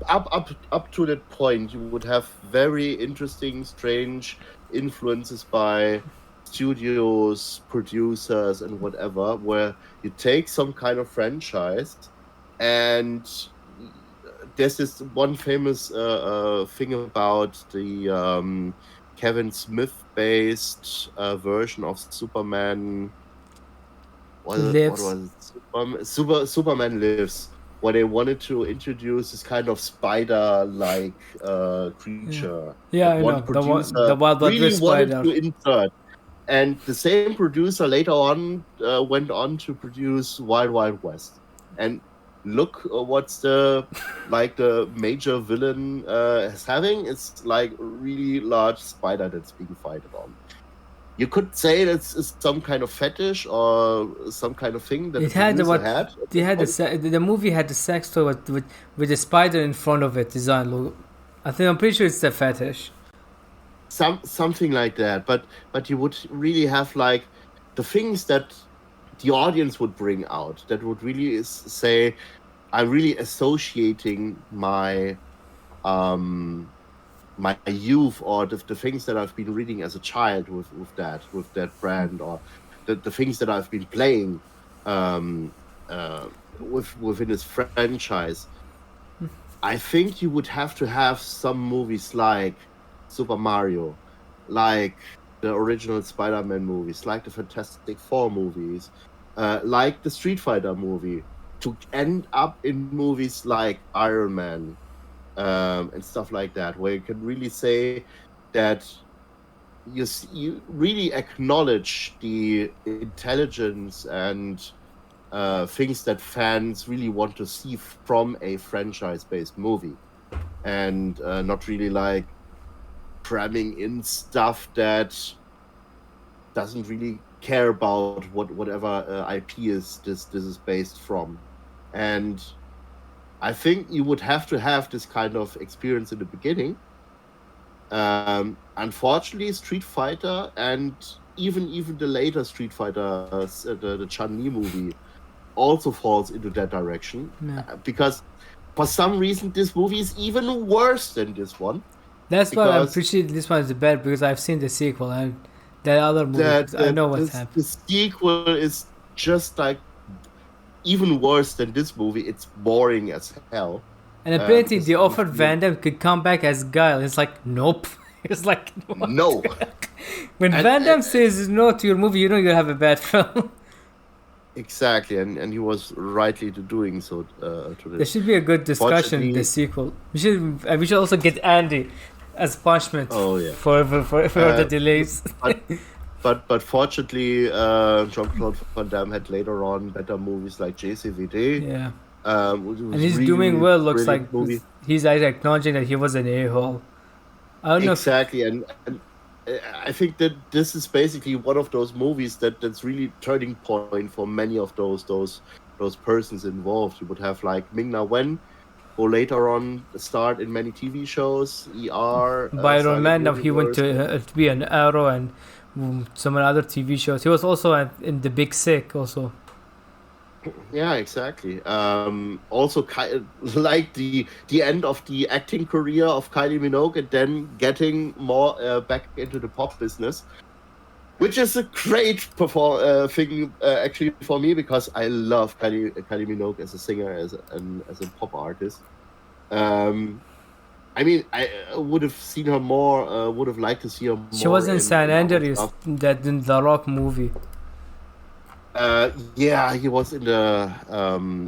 up to that point you would have very interesting, strange influences by studios, producers, and whatever, where you take some kind of franchise, and there's this one famous thing about the Kevin Smith-based version of Superman. What was it? Superman Lives, where they wanted to introduce this kind of spider-like creature. Yeah, I know. The Wild West really wanted spider. to insert. And the same producer later on went on to produce Wild Wild West. And look, what's the major villain is having? It's like a really large spider that's being fighted on. You could say that's some kind of fetish or some kind of thing that it had what had. they had the movie had the sex toy with the spider in front of it design logo. I'm pretty sure it's the fetish. Something like that, but you would really have like the things that the audience would bring out that would really say, I'm really associating my my youth or the things that I've been reading as a child with that brand, or the things that I've been playing within this franchise. I think you would have to have some movies like Super Mario, like the original Spider-Man movies, like the Fantastic Four movies, like the Street Fighter movie, to end up in movies like Iron Man and stuff like that, where you can really say that you really acknowledge the intelligence and things that fans really want to see from a franchise-based movie, and not really like cramming in stuff that doesn't really care about whatever IP this is based from. And I think you would have to have this kind of experience in the beginning. Unfortunately, Street Fighter and even the later Street Fighter, the Chun-Li movie, also falls into that direction. Because for some reason this movie is even worse than this one. That's why I appreciate this one is bad, because I've seen the sequel and that other movie. I know what's happening. The sequel is just like even worse than this movie. It's boring as hell. And apparently they offered Van Damme could come back as Guile. It's like, nope. It's like, what? No. When Van Damme says no to your movie, you know you have a bad film. Exactly, and he was rightly doing so to this. There should be a good discussion in the sequel. We should also get Andy as punishment for the delays. But fortunately, Jean-Claude Van Damme had later on better movies like JCVD. Yeah. And he's really doing well. Looks like movie. He's acknowledging that he was an a-hole. I don't know. Exactly, and I think that this is basically one of those movies that's really turning point for many of those persons involved. You would have like Ming-Na Wen, who later on starred in many TV shows. ER. Byron Man. Now he went to be an Arrow and some other TV shows. He was also in The Big Sick also. Yeah, exactly. Also, like the end of the acting career of Kylie Minogue, and then getting more back into the pop business, which is a great thing actually for me, because I love Kylie Minogue as a singer, as a pop artist. I mean, I would have seen her more. Would have liked to see her more. She was in San Andreas, that in the Rock movie. Yeah, he was in the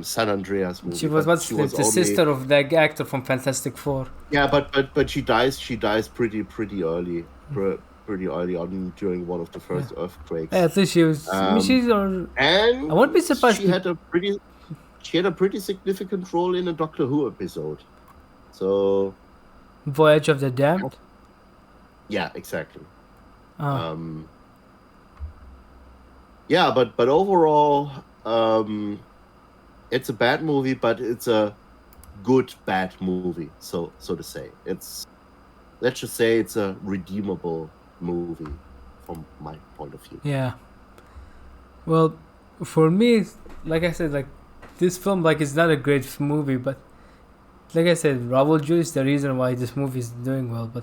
San Andreas movie. She was the sister of that actor from Fantastic Four. Yeah, but she dies pretty early, pretty early on during one of the first earthquakes. Yeah, I think she was. And I won't be surprised. She had a pretty significant role in a Doctor Who episode. So, Voyage of the Damned. Yeah, exactly. Yeah, but overall, it's a bad movie, but it's a good bad movie, so to say. Let's just say it's a redeemable movie from my point of view. Yeah. Well, for me, like I said, like this film, like it's not a great movie, but like I said, Raul Julia is the reason why this movie is doing well. But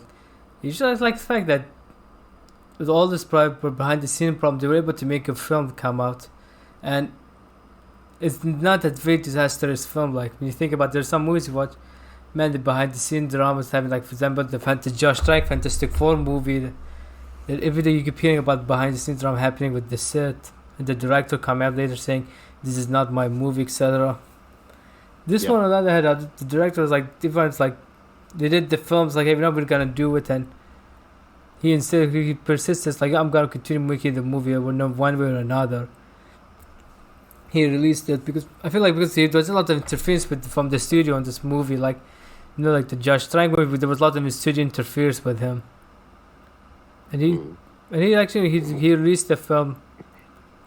you just like the fact that with all this behind the scene problem, they were able to make a film come out, and it's not a very disastrous film. Like when you think about, there's some movies you watch, man, the behind the scene dramas having, like for example, the Josh Trank Fantastic Four movie. That every day you keep hearing about behind the scenes drama happening with the set, and the director come out later saying this is not my movie, etc. This one on the other hand, the director was like different. Like they did the films like, hey, we're not gonna do it, and he persists like I'm gonna continue making the movie one way or another. He released it because I feel like because there was a lot of interference from the studio on this movie, like like the Josh Trank movie, there was a lot of studio interference with him, and he actually he released the film.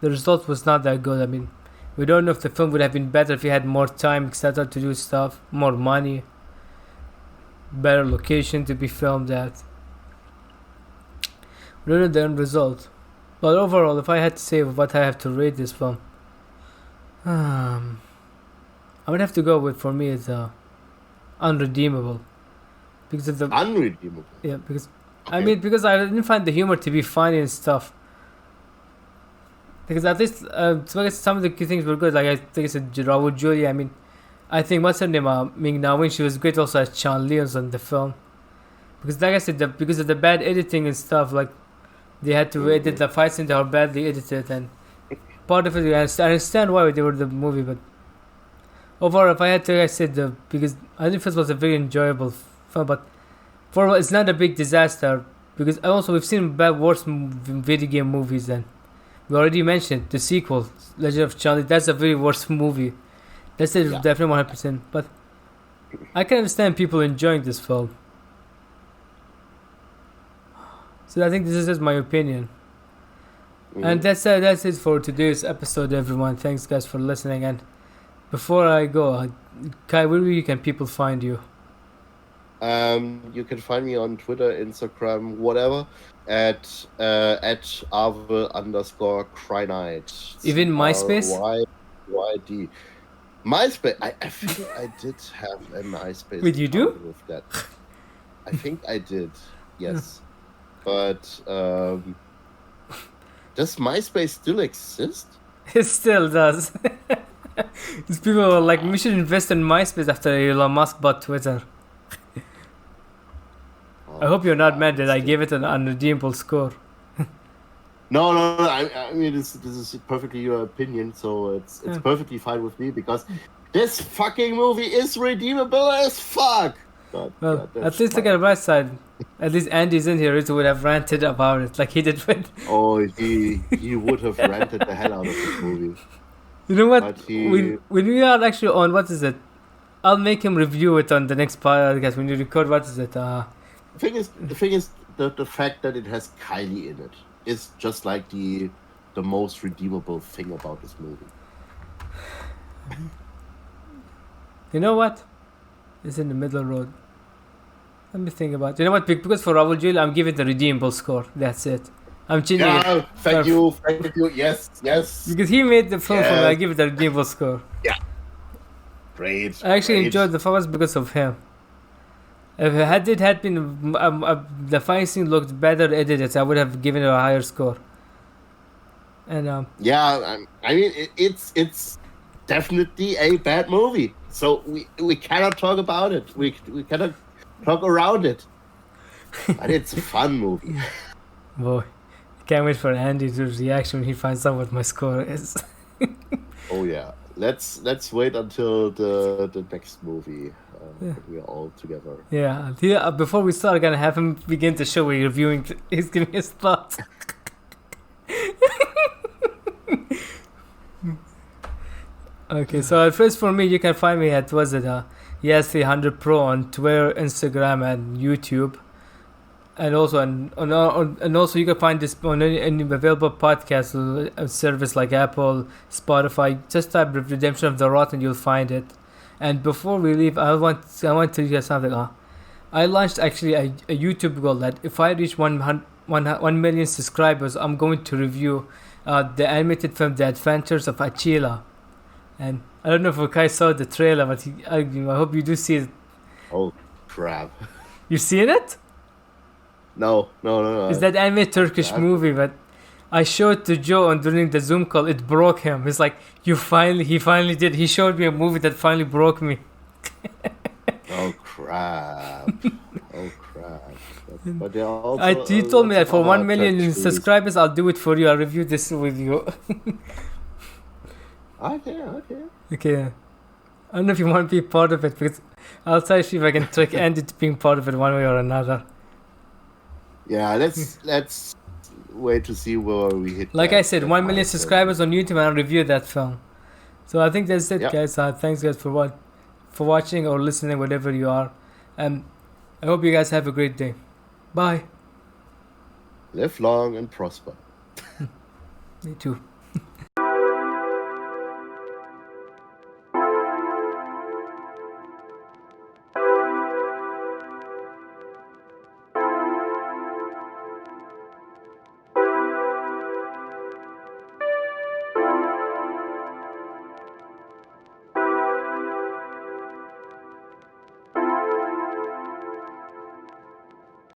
The result was not that good. I mean, we don't know if the film would have been better if he had more time, etc., to do stuff, more money, better location to be filmed at. We don't know the end result. But overall, if I had to say what I have to rate this film, I would have to go with, for me, it's unredeemable. Because of the Unredeemable? Yeah, because Okay. because I didn't find the humor to be funny and stuff. Because at least some of the key things were good. Like I think it's Raul Julia. I mean, I think what's her name? Ming-Na when she was great also as Chun-Li on the film. Because like I said, because of the bad editing and stuff, like they had to edit the fights and they were badly edited, and part of it I understand why they were the movie, but overall, if I had to, like I said because I think it was a very enjoyable film, but for it's not a big disaster because also we've seen worse video game movies than. We already mentioned the sequel, Legend of Chun-Li. That's a very worst movie. That's definitely 100%. But I can understand people enjoying this film. So I think this is just my opinion. And that's it for today's episode, everyone. Thanks, guys, for listening. And before I go, Kai, where can people find you? You can find me on Twitter, Instagram, whatever, at Arvel_Crynight. Even MySpace? RYYD. MySpace. I think I did have a MySpace. Wait, you do? With that. I think I did. Yes. But does MySpace still exist? It still does. These people are like, we should invest in MySpace after Elon Musk bought Twitter. I hope you're not mad that I gave it an unredeemable score. No. I mean, this is perfectly your opinion, so it's perfectly fine with me because this fucking movie is redeemable as fuck. But, well, at least look at the right side. At least Andy's in here, so would have ranted about it like he did with. Oh, he would have ranted the hell out of this movie. You know what? When we are actually on, what is it? I'll make him review it on the next podcast when you record. What is it? The thing is, the fact that it has Kylie in it is just like the most redeemable thing about this movie. You know what? It's in the middle road. Let me think about it. You know what? Because for Raul Julia, I'm giving the redeemable score. That's it. I'm changing it. Thank you. Yes. Because he made the film for me, I give it a redeemable score. Yeah. Great. I actually enjoyed the film because of him. If it had been the fight scene looked better edited, I would have given it a higher score. And yeah, I mean it's definitely a bad movie. So we cannot talk about it. We cannot talk around it. But it's a fun movie. Boy, can't wait for Andy's reaction when he finds out what my score is. Oh yeah, let's wait until the next movie. We are all together. Yeah, before we start, gonna have him begin the show. We're reviewing. He's giving his thoughts. Okay, so at first for me, you can find me at YAZ300 Pro on Twitter, Instagram, and YouTube, and also and also you can find this on any available podcast service like Apple, Spotify. Just type "Redemption of the Rot" and you'll find it. And before we leave, I want to tell you guys something. I launched actually a YouTube goal that if I reach 1 million subscribers, I'm going to review the animated film The Adventures of Achila. And I don't know if you guys saw the trailer, but I hope you do see it. Oh crap! You've seen it? No. It's that animated Turkish movie, but I showed to Joe and during the Zoom call, it broke him. He's like, he finally did. He showed me a movie that finally broke me. Oh crap! But they're also, he told me that for 1 million subscribers, I'll do it for you. I'll review this with you. Okay. I don't know if you want to be part of it, because I'll try to see if I can trick Andy to being part of it one way or another. Yeah, let's wait to see where we hit. Like I said, 1 million milestone. subscribers on YouTube, and I'll review that film. So I think that's it, Yep. guys. Thanks, guys, for watching or listening, whatever you are. And I hope you guys have a great day. Bye. Live long and prosper. Me too.